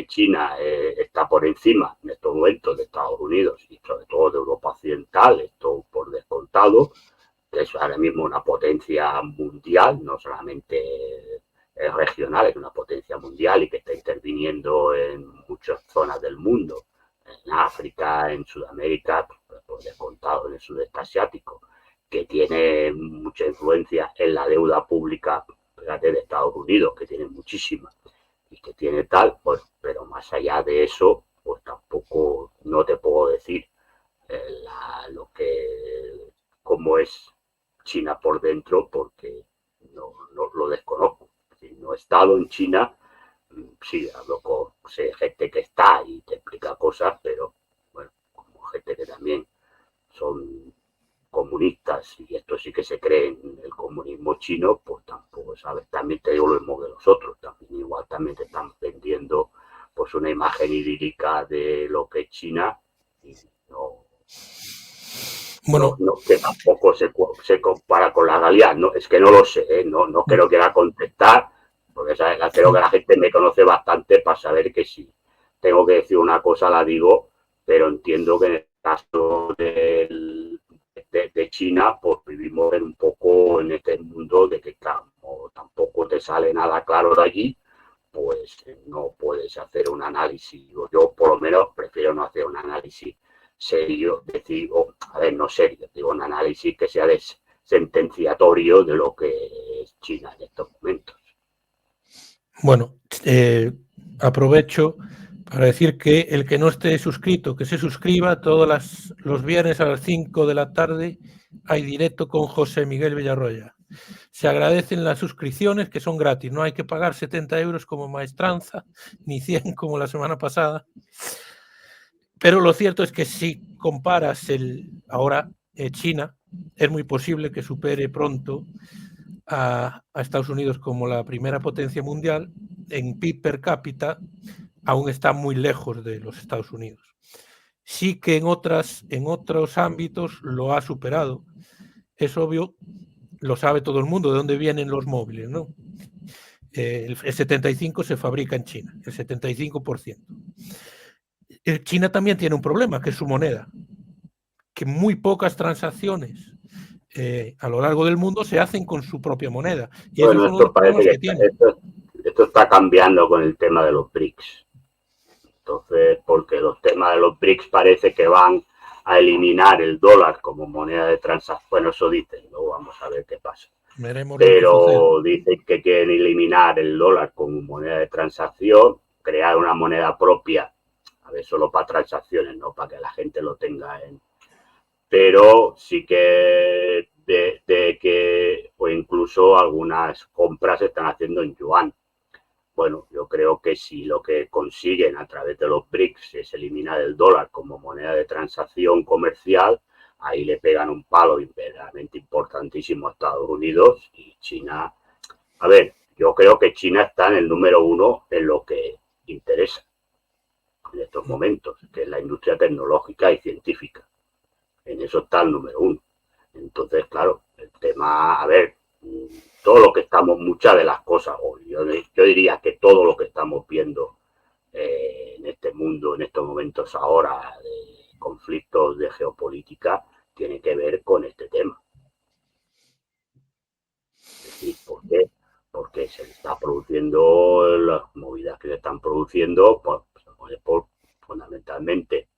China está por encima en estos momentos de Estados Unidos y sobre todo de Europa Occidental, esto por descontado, que es ahora mismo una potencia mundial, no solamente regional, es una potencia mundial y que está interviniendo en muchas zonas del mundo, en África, en Sudamérica, por descontado en el sudeste asiático, que tiene mucha influencia en la deuda pública, fíjate, de Estados Unidos, que tiene muchísima y que tiene tal, pues, pero más allá de eso, pues tampoco no te puedo decir lo que cómo es China por dentro, porque no lo desconozco. Si no he estado en China, sí, hablo con gente que está y te explica cosas, pero bueno, como gente que también son comunistas y esto sí que se cree en el comunismo chino, pues tampoco sabes. También te digo lo mismo de los otros, también igual también te están vendiendo pues una imagen idílica de lo que es China y Bueno, que tampoco se compara con la realidad. No, es que no lo sé, no creo que la contestar, porque ¿sabes? Creo que la gente me conoce bastante para saber que si tengo que decir una cosa la digo, pero entiendo que en el caso de China, pues vivimos un poco en este mundo de que como tampoco te sale nada claro de allí, pues no puedes hacer un análisis. Yo por lo menos prefiero no hacer un análisis serio, decir, a ver, no serio, digo un análisis que sea sentenciatorio de lo que es China en estos momentos. Bueno, aprovecho para decir que el que no esté suscrito, que se suscriba. Todos los viernes a las 5 de la tarde hay directo con José Miguel Villarroya. Se agradecen las suscripciones, que son gratis, no hay que pagar 70 euros como Maestranza, ni 100 como la semana pasada. Pero lo cierto es que si comparas ahora China, es muy posible que supere pronto a Estados Unidos como la primera potencia mundial. En PIB per cápita aún está muy lejos de los Estados Unidos. Sí que en otros ámbitos lo ha superado. Es obvio, lo sabe todo el mundo, de dónde vienen los móviles, ¿no? El 75% se fabrica en China, el 75%. China también tiene un problema, que es su moneda, que muy pocas transacciones a lo largo del mundo se hacen con su propia moneda. Y eso Bueno, es uno de esto los problemas parece que que tiene. esto está cambiando con el tema de los BRICS. Entonces, porque los temas de los BRICS parece que van a eliminar el dólar como moneda de transacción. Bueno, eso dicen, luego vamos a ver qué pasa. Veremos lo que sucede. Pero dicen que quieren eliminar el dólar como moneda de transacción, crear una moneda propia, a ver, solo para transacciones, no para que la gente lo tenga en. Pero sí que de que, o incluso algunas compras se están haciendo en yuan. Bueno, yo creo que si lo que consiguen a través de los BRICS es eliminar el dólar como moneda de transacción comercial, ahí le pegan un palo verdaderamente importantísimo a Estados Unidos y China. A ver, yo creo que China está en el número uno en lo que interesa en estos momentos, que es la industria tecnológica y científica. En eso está el número uno. Entonces, claro, el tema, a ver, todo lo que estamos, muchas de las cosas, o yo diría que todo lo que estamos viendo en este mundo, en estos momentos ahora, de conflictos de geopolítica, tiene que ver con este tema. Es decir, ¿por qué? Porque se está produciendo las movidas que se están produciendo, fundamentalmente.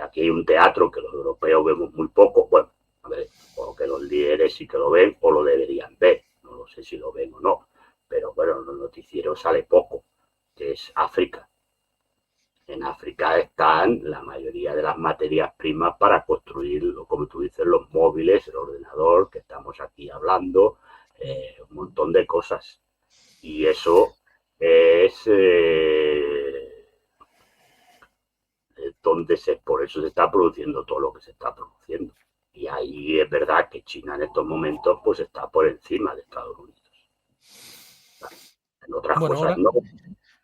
Aquí hay un teatro que los europeos vemos muy poco, bueno, a ver, o que los líderes sí que lo ven o lo deberían ver, no lo sé si lo ven o no, pero bueno, en los noticieros sale poco, que es África. En África están la mayoría de las materias primas para construir, como tú dices, los móviles, el ordenador que estamos aquí hablando, un montón de cosas. Y eso es donde por eso se está produciendo todo lo que se está produciendo. Y ahí es verdad que China en estos momentos pues está por encima de Estados Unidos. En otras Bueno, cosas ahora no,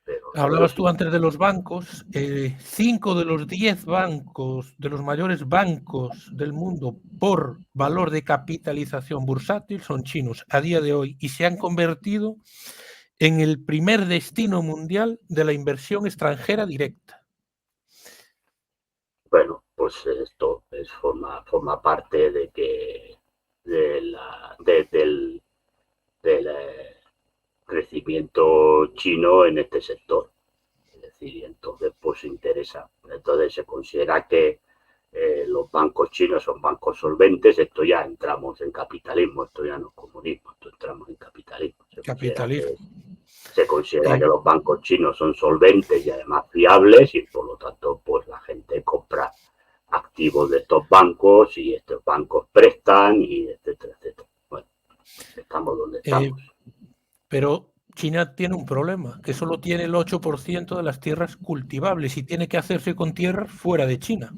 pero Hablabas tú antes de los bancos. 5 de los 10 bancos, de los mayores bancos del mundo por valor de capitalización bursátil, son chinos a día de hoy y se han convertido en el primer destino mundial de la inversión extranjera directa. Bueno, pues esto forma parte de que del crecimiento chino en este sector. Es decir, entonces pues interesa. Entonces se considera que los bancos chinos son bancos solventes. Esto ya entramos en capitalismo, esto ya no es comunismo, esto entramos en capitalismo. Se considera que los bancos chinos son solventes y además fiables y por lo tanto pues la gente compra activos de estos bancos y estos bancos prestan y etcétera, etcétera. Bueno, estamos donde estamos. Pero China tiene un problema, que solo tiene el 8% de las tierras cultivables y tiene que hacerse con tierras fuera de China.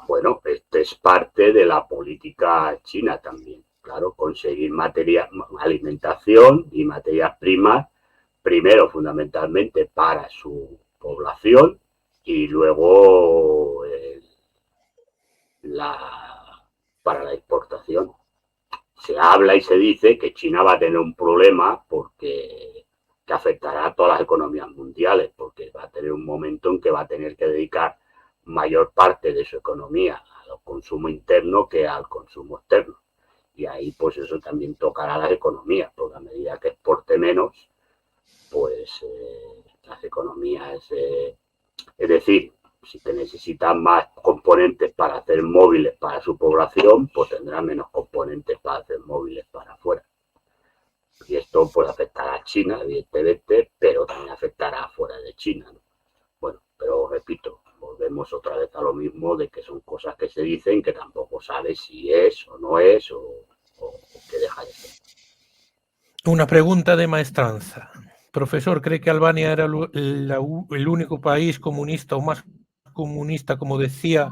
Bueno, este es parte de la política china también. Claro, conseguir alimentación y materias primas, primero fundamentalmente para su población y luego para la exportación. Se habla y se dice que China va a tener un problema que afectará a todas las economías mundiales, porque va a tener un momento en que va a tener que dedicar mayor parte de su economía al consumo interno que al consumo externo. Y ahí pues eso también tocará a las economías, porque a medida que exporte menos, pues las economías, es decir, si te necesitan más componentes para hacer móviles para su población, pues tendrá menos componentes para hacer móviles para afuera. Y esto pues afectará a China, evidentemente, pero también afectará fuera de China, ¿no? Bueno, pero repito, volvemos otra vez a lo mismo de que son cosas que se dicen que tampoco sabes si es o no es o qué deja de ser. Una pregunta de maestranza. Profesor, ¿cree que Albania era el único país comunista o más comunista, como decía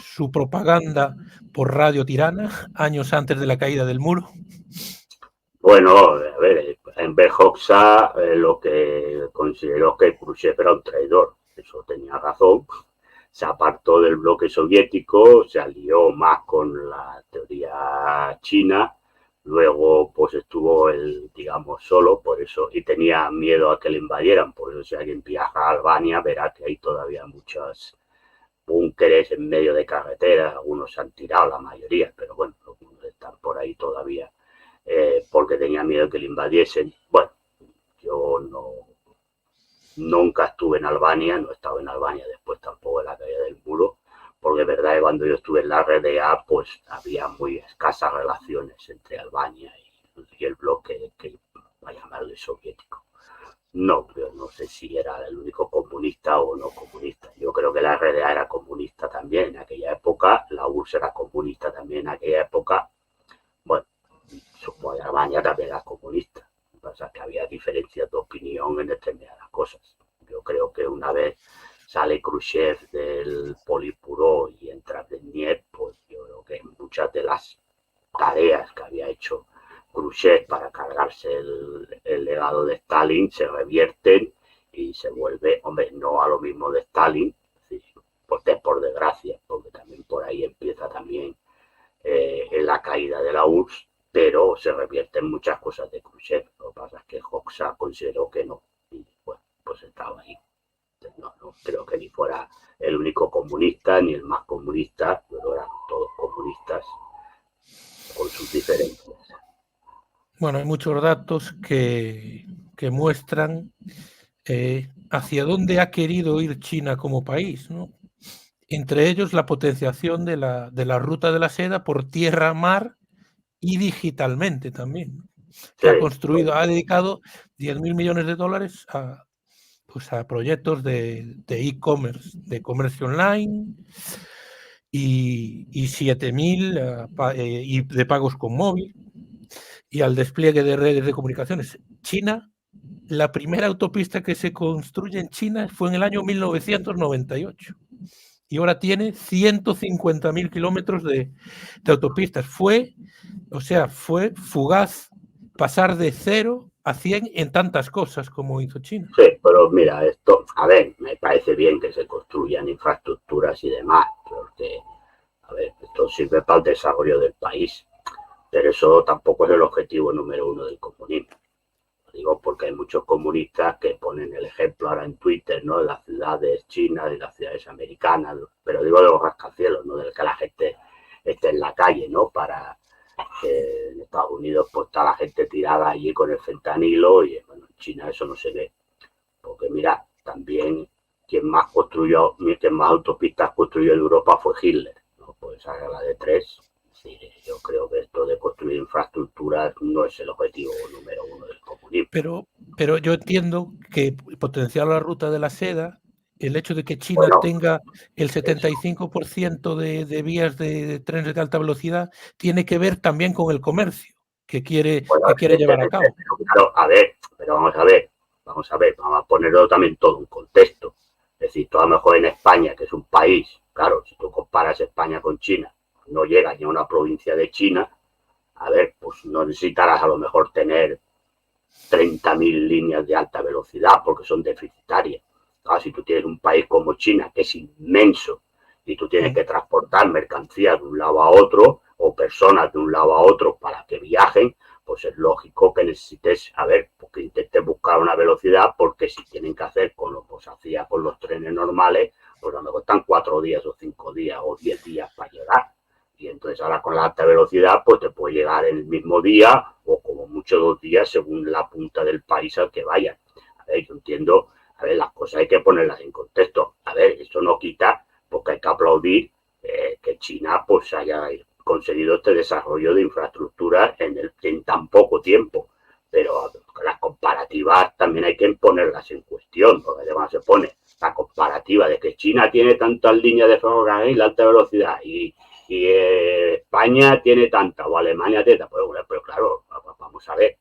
su propaganda por Radio Tirana, años antes de la caída del muro? Bueno, a ver, en Hoxha lo que consideró que Khrushchev era un traidor, eso tenía razón, se apartó del bloque soviético, se alió más con la teoría china, luego pues estuvo él, digamos, solo, por eso, y tenía miedo a que le invadieran, por eso si alguien viaja a Albania verá que hay todavía muchos búnkeres en medio de carreteras, algunos se han tirado, la mayoría, pero bueno, algunos están por ahí todavía, porque tenía miedo que le invadiesen. Bueno, yo nunca estuve en Albania, no he estado en Albania después tampoco de la caída del muro, porque es verdad que cuando yo estuve en la RDA, pues había muy escasas relaciones entre Albania y el bloque que va a llamarle soviético. No, yo no sé si era el único comunista o no comunista. Yo creo que la RDA era comunista también en aquella época, la URSS era comunista también en aquella época. Bueno, supongo que Albania también era comunista. O sea, que había diferencias de opinión en determinadas cosas. Yo creo que una vez sale Khrushchev del Politburó y entra Brezhnev, pues yo creo que muchas de las tareas que había hecho Khrushchev para cargarse el legado de Stalin se revierten y se vuelve, hombre, no a lo mismo de Stalin, porque por desgracia, porque también por ahí empieza también en la caída de la URSS, pero se revierten muchas cosas de Khrushchev. Lo que pasa es que Hoxha consideró que no, y bueno, pues estaba ahí. No creo que ni fuera el único comunista ni el más comunista, pero eran todos comunistas con sus diferencias. Bueno, hay muchos datos que muestran hacia dónde ha querido ir China como país, ¿no? Entre ellos la potenciación de la ruta de la seda por tierra, mar y digitalmente también, que ha construido, ha dedicado 10.000 millones de dólares a proyectos de e-commerce, de comercio online y 7.000 de pagos con móvil y al despliegue de redes de comunicaciones. China, la primera autopista que se construye en China fue en el año 1998 y ahora tiene 150.000 kilómetros de autopistas. Fue fugaz pasar de 0 100 en tantas cosas como hizo China. Sí, pero mira, esto, a ver, me parece bien que se construyan infraestructuras y demás, porque, a ver, esto sirve para el desarrollo del país, pero eso tampoco es el objetivo número uno del comunismo. Lo digo porque hay muchos comunistas que ponen el ejemplo ahora en Twitter, ¿no? De las ciudades chinas, de las ciudades americanas, pero digo de los rascacielos, no del que la gente esté en la calle, ¿no? Para que en Estados Unidos pues está la gente tirada allí con el fentanilo y bueno, en China eso no se ve. Porque mira, también quien más autopistas construyó en Europa fue Hitler, ¿no? Pues esa la de tres. Sí, yo creo que esto de construir infraestructuras no es el objetivo número uno del comunismo. Pero yo entiendo que potenciar la ruta de la seda, el hecho de que China Bueno, tenga el eso. 75% de vías de trenes de alta velocidad, tiene que ver también con el comercio que quiere Bueno, llevar a cabo. pero claro, a ver, pero vamos a ver, vamos a ponerlo también todo en contexto. Es decir, tú a lo mejor en España, que es un país, claro, si tú comparas España con China, no llegas ni a una provincia de China, a ver, pues no necesitarás a lo mejor tener 30.000 líneas de alta velocidad porque son deficitarias. Claro, si tú tienes un país como China, que es inmenso, y tú tienes que transportar mercancías de un lado a otro o personas de un lado a otro para que viajen, pues es lógico que necesites, a ver, porque intentes buscar una velocidad, porque si tienen que hacer con lo que se hacía con los trenes normales, pues a lo mejor están 4 días o 5 días o 10 días para llegar. Y entonces ahora con la alta velocidad pues te puede llegar el mismo día o como mucho 2 días según la punta del país al que vayas. A ver, yo entiendo, a ver, las cosas hay que ponerlas en contexto. A ver, esto no quita, porque hay que aplaudir que China pues haya conseguido este desarrollo de infraestructura en tan poco tiempo. Pero las comparativas también hay que ponerlas en cuestión, porque además se pone la comparativa de que China tiene tantas líneas de ferrocarril de alta velocidad y España tiene tanta o Alemania tiene tanta, pero claro, vamos a ver,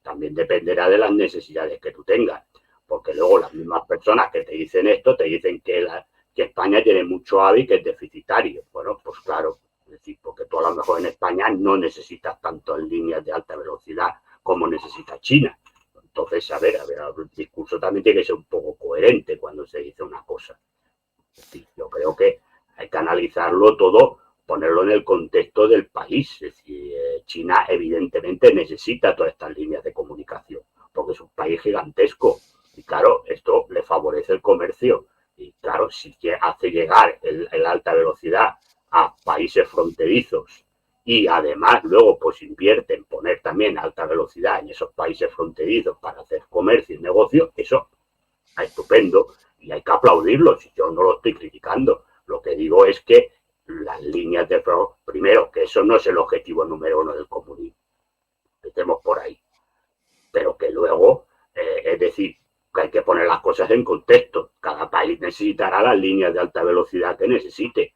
también dependerá de las necesidades que tú tengas, porque luego las mismas personas que te dicen esto te dicen que España tiene mucho AVE y que es deficitario. Bueno, pues claro, es decir, porque tú a lo mejor en España no necesitas tantas líneas de alta velocidad como necesita China. Entonces, a ver, el discurso también tiene que ser un poco coherente cuando se dice una cosa. Es decir, yo creo que hay que analizarlo todo, ponerlo en el contexto del país. Es decir, China evidentemente necesita todas estas líneas de comunicación, porque es un país gigantesco. Y claro, esto le favorece el comercio. Y claro, si hace llegar el alta velocidad a países fronterizos y además luego pues invierte en poner también alta velocidad en esos países fronterizos para hacer comercio y negocio, eso es estupendo y hay que aplaudirlo. Si yo no lo estoy criticando, lo que digo es que las líneas de ferrocarril, primero, que eso no es el objetivo número uno del comunismo, estemos por ahí, pero que luego, es decir, que hay que poner las cosas en contexto. Cada país necesitará las líneas de alta velocidad que necesite.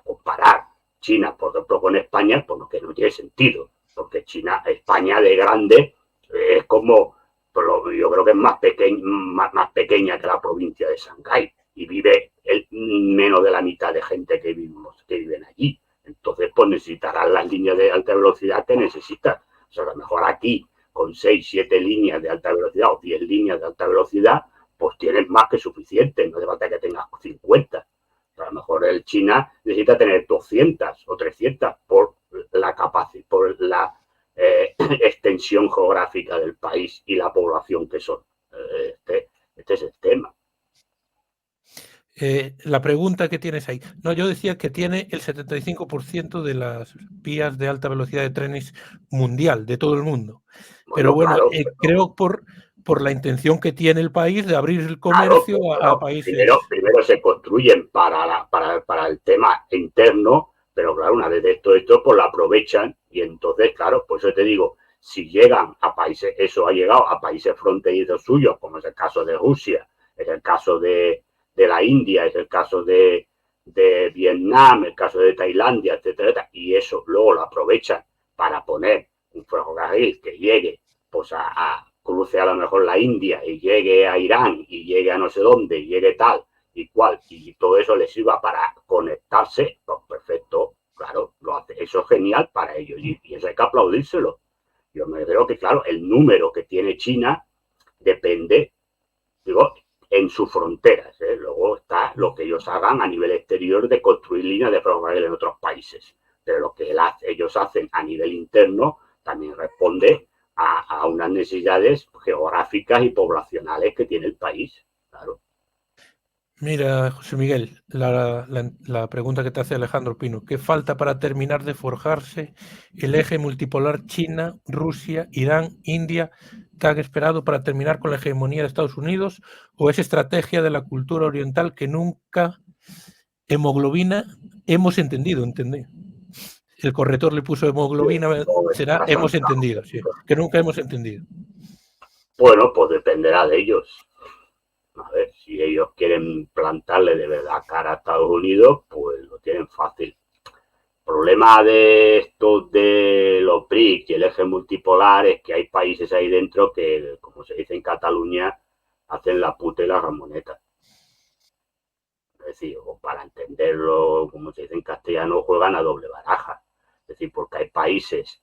Comparar China, por ejemplo, con España, pues lo que no tiene sentido, porque España de grande es como, yo creo que es más pequeña que la provincia de Shanghái y vive menos de la mitad de gente que viven allí. Entonces, pues necesitarán las líneas de alta velocidad que necesitas. O sea, a lo mejor aquí, con 6, 7 líneas de alta velocidad o 10 líneas de alta velocidad, pues tienes más que suficiente. No hace falta que tengas 50. A lo mejor el China necesita tener 200 o 300 por la capacidad, por la extensión geográfica del país y la población que son. Este es el tema. La pregunta que tienes ahí. No, yo decía que tiene el 75% de las vías de alta velocidad de trenes mundial, de todo el mundo. Pero bueno, claro, creo por la intención que tiene el país de abrir el comercio a países. Primero se construyen para el tema interno, pero claro, una vez esto pues lo aprovechan y entonces, claro, por eso te digo, si llegan a países, eso ha llegado a países fronterizos suyos, como es el caso de Rusia, es el caso de la India, es el caso de Vietnam, el caso de Tailandia, etcétera, y eso luego lo aprovechan para poner un ferrocarril que llegue pues cruce a lo mejor la India y llegue a Irán y llegue a no sé dónde y llegue tal y cual y todo eso les sirva para conectarse, pues perfecto, claro, lo hace, eso es genial para ellos y eso hay que aplaudírselo. Yo me creo que, claro, el número que tiene China depende, digo, en sus fronteras. Luego está lo que ellos hagan a nivel exterior de construir líneas de ferrocarril en otros países. Pero lo que ellos hacen a nivel interno también responde a unas necesidades geográficas y poblacionales que tiene el país. Claro. Mira, José Miguel, la pregunta que te hace Alejandro Pino, ¿qué falta para terminar de forjarse el eje multipolar China, Rusia, Irán, India, tan esperado para terminar con la hegemonía de Estados Unidos? ¿O es estrategia de la cultura oriental que nunca hemoglobina hemos entendido? ¿Entendí? El corrector le puso hemoglobina, será hemos entendido, sí, que nunca hemos entendido. Bueno, pues dependerá de ellos. A ver, si ellos quieren plantarle de verdad cara a Estados Unidos, pues lo tienen fácil. El problema de estos de los BRICS y el eje multipolar es que hay países ahí dentro que, como se dice en Cataluña, hacen la puta y la ramoneta. Es decir, o para entenderlo, como se dice en castellano, juegan a doble baraja. Es decir, porque hay países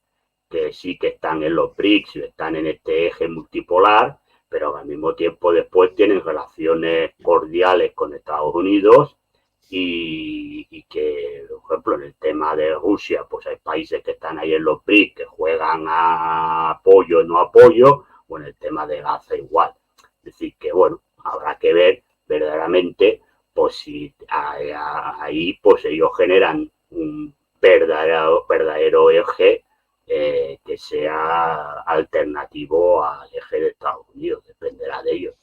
que sí que están en los BRICS y están en este eje multipolar, pero al mismo tiempo después tienen relaciones cordiales con Estados Unidos y que, por ejemplo, en el tema de Rusia, pues hay países que están ahí en los BRICS que juegan a apoyo y no apoyo, o en el tema de Gaza igual. Es decir, que bueno, habrá que ver verdaderamente, pues si ahí pues ellos generan un verdadero eje que sea alternativo al eje de Estados Unidos, dependerá de ellos.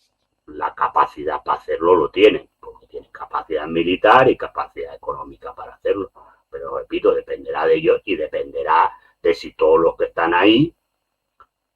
La capacidad para hacerlo lo tienen, porque tienen capacidad militar y capacidad económica para hacerlo. Pero repito, dependerá de ellos y dependerá de si todos los que están ahí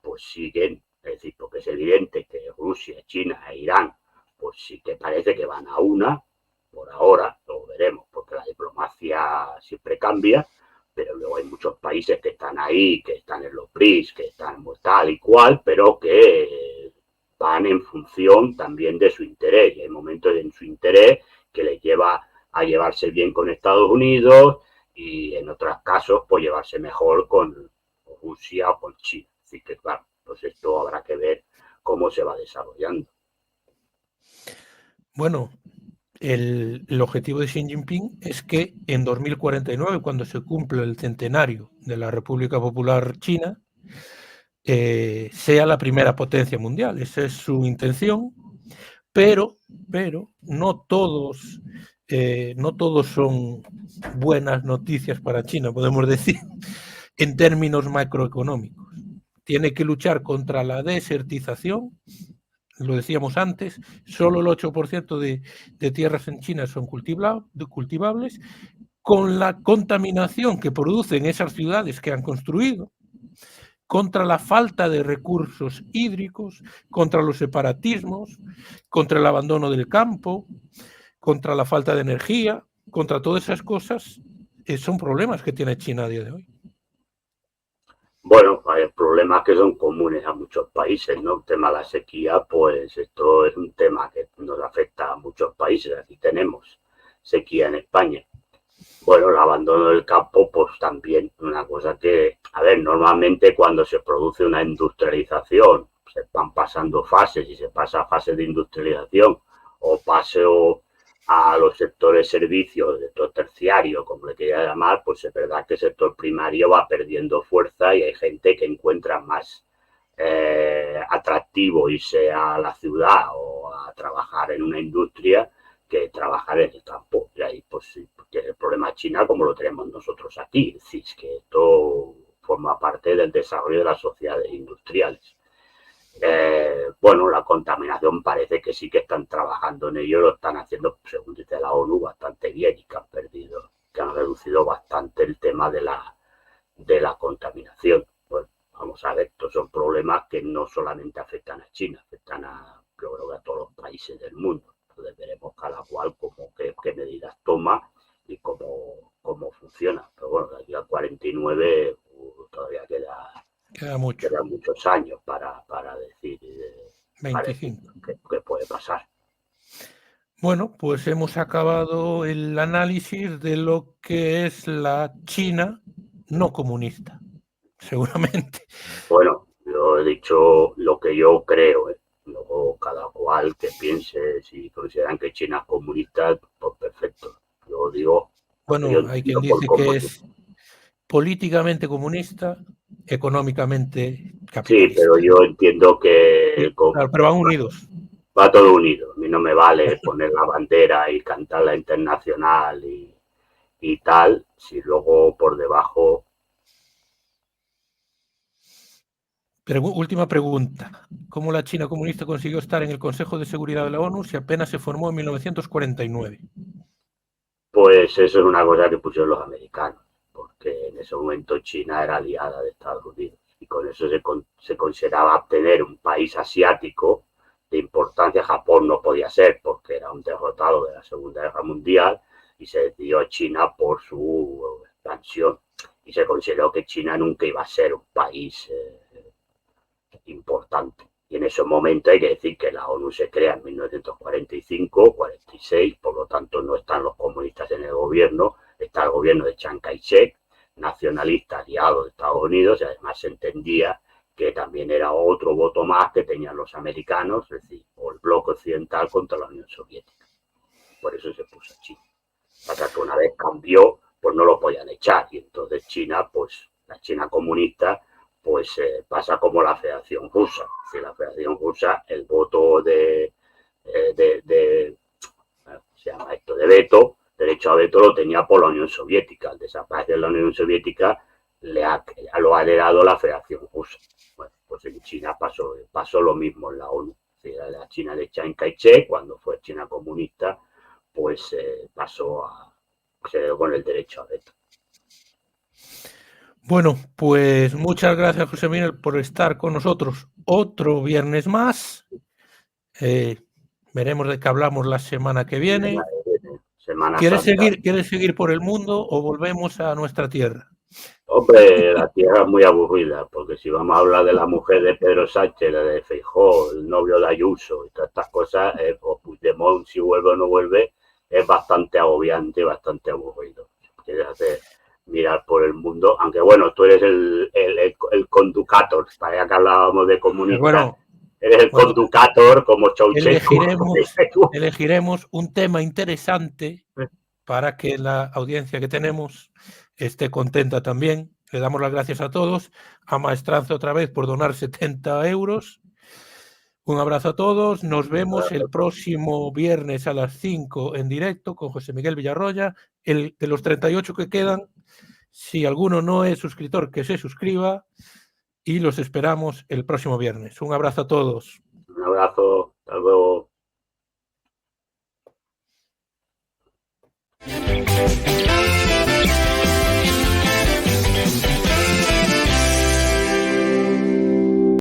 pues siguen, es decir, porque es evidente que Rusia, China e Irán, pues sí que parece que van a una, por ahora, lo veremos, porque la diplomacia siempre cambia, pero luego hay muchos países que están ahí, que están en los BRICS, que están tal y cual, pero que van en función también de su interés, y hay momentos en su interés que les lleva a llevarse bien con Estados Unidos y en otros casos pues llevarse mejor con Rusia o con China. Así que claro, pues esto habrá que ver cómo se va desarrollando. Bueno, el objetivo de Xi Jinping es que en 2049, cuando se cumple el centenario de la República Popular China, sea la primera potencia mundial. Esa es su intención, pero no todos son buenas noticias para China, podemos decir, en términos macroeconómicos. Tiene que luchar contra la desertización, lo decíamos antes, solo el 8% de tierras en China son cultivables, con la contaminación que producen esas ciudades que han construido, contra la falta de recursos hídricos, contra los separatismos, contra el abandono del campo, contra la falta de energía, contra todas esas cosas, son problemas que tiene China a día de hoy. Bueno, hay problemas que son comunes a muchos países, ¿no? El tema de la sequía, pues esto es un tema que nos afecta a muchos países. Aquí tenemos sequía en España. Bueno, el abandono del campo, pues también una cosa que, a ver, normalmente cuando se produce una industrialización, se van pasando fases y se pasa a fases de industrialización o paseo a los sectores servicios, sector terciario, como le quiera llamar, pues es verdad que el sector primario va perdiendo fuerza y hay gente que encuentra más atractivo irse a la ciudad o a trabajar en una industria que trabajar en el campo. Y ahí pues sí, tiene el problema China como lo tenemos nosotros aquí. Es decir, que esto forma parte del desarrollo de las sociedades industriales. Bueno, la contaminación parece que sí que están trabajando en ello, lo están haciendo, según dice la ONU, bastante bien y que han reducido bastante el tema de la contaminación. Bueno, vamos a ver, estos son problemas que no solamente afectan a China, afectan yo creo que a todos los países del mundo. Entonces veremos cada cual qué medidas toma y cómo funciona. Pero bueno, de aquí al 49 todavía Queda mucho. quedan muchos años para decir 25. qué puede pasar. Bueno, pues hemos acabado el análisis de lo que es la China no comunista. seguramente. Bueno, yo he dicho lo que yo creo, ¿eh? Luego cada cual que piense, si consideran que China es comunista, pues perfecto. Yo digo lo que yo Bueno, hay quien entiendo por dice que comunismo. es políticamente comunista, económicamente Sí, pero capitalista. yo entiendo que Claro, pero van unidos. va todo unido. A mí no me vale poner la bandera y cantar la internacional y tal, si luego por debajo. Pero última pregunta. ¿Cómo la China comunista consiguió estar en el Consejo de Seguridad de la ONU si apenas se formó en 1949? Pues eso es una cosa que pusieron los americanos, porque en ese momento China era aliada de Estados Unidos y con eso se consideraba obtener un país asiático de importancia. Japón no podía ser porque era un derrotado de la Segunda Guerra Mundial y se decidió a China por su expansión y se consideró que China nunca iba a ser un país importante. Y en ese momento hay que decir que la ONU se crea en 1945-46, por lo tanto no están los comunistas en el gobierno, está el gobierno de Chiang Kai-shek, nacionalista aliado de Estados Unidos, y además se entendía que también era otro voto más que tenían los americanos, es decir, o el bloque occidental contra la Unión Soviética. Por eso se puso China. Hasta que una vez cambió, pues no lo podían echar. Y entonces China, pues la China comunista, pues pasa como la Federación Rusa. Si la Federación Rusa, el voto se llama esto, de veto, derecho a veto lo tenía por la Unión Soviética. Al desaparecer la Unión Soviética, lo ha heredado la Federación Rusa. Bueno, pues en China pasó lo mismo en la ONU. La China de Chiang Kai-shek, cuando fue China comunista, pues se dio con el derecho a veto. Bueno, pues muchas gracias, José Miguel, por estar con nosotros otro viernes más. Veremos de qué hablamos la semana que viene. Semana Santa. ¿Quieres seguir por el mundo o volvemos a nuestra tierra? Hombre, la tierra es muy aburrida, porque si vamos a hablar de la mujer de Pedro Sánchez, la de Feijóo, el novio de Ayuso y todas estas cosas, pues Puigdemont, si vuelve o no vuelve, es bastante agobiante, bastante aburrido. Quieres hacer mirar por el mundo, aunque bueno, tú eres el conducator, para ya que hablábamos de comunistas, bueno, eres el conducator como Ceausescu. Elegiremos un tema interesante para que la audiencia que tenemos esté contenta también. Le damos las gracias a todos. A Maestranza otra vez por donar 70 euros. Un abrazo a todos. Nos vemos el próximo viernes a las 5 en directo con José Miguel Villarroya. De los 38 que quedan, si alguno no es suscriptor, que se suscriba. Y los esperamos el próximo viernes. Un abrazo a todos. Un abrazo. Hasta luego.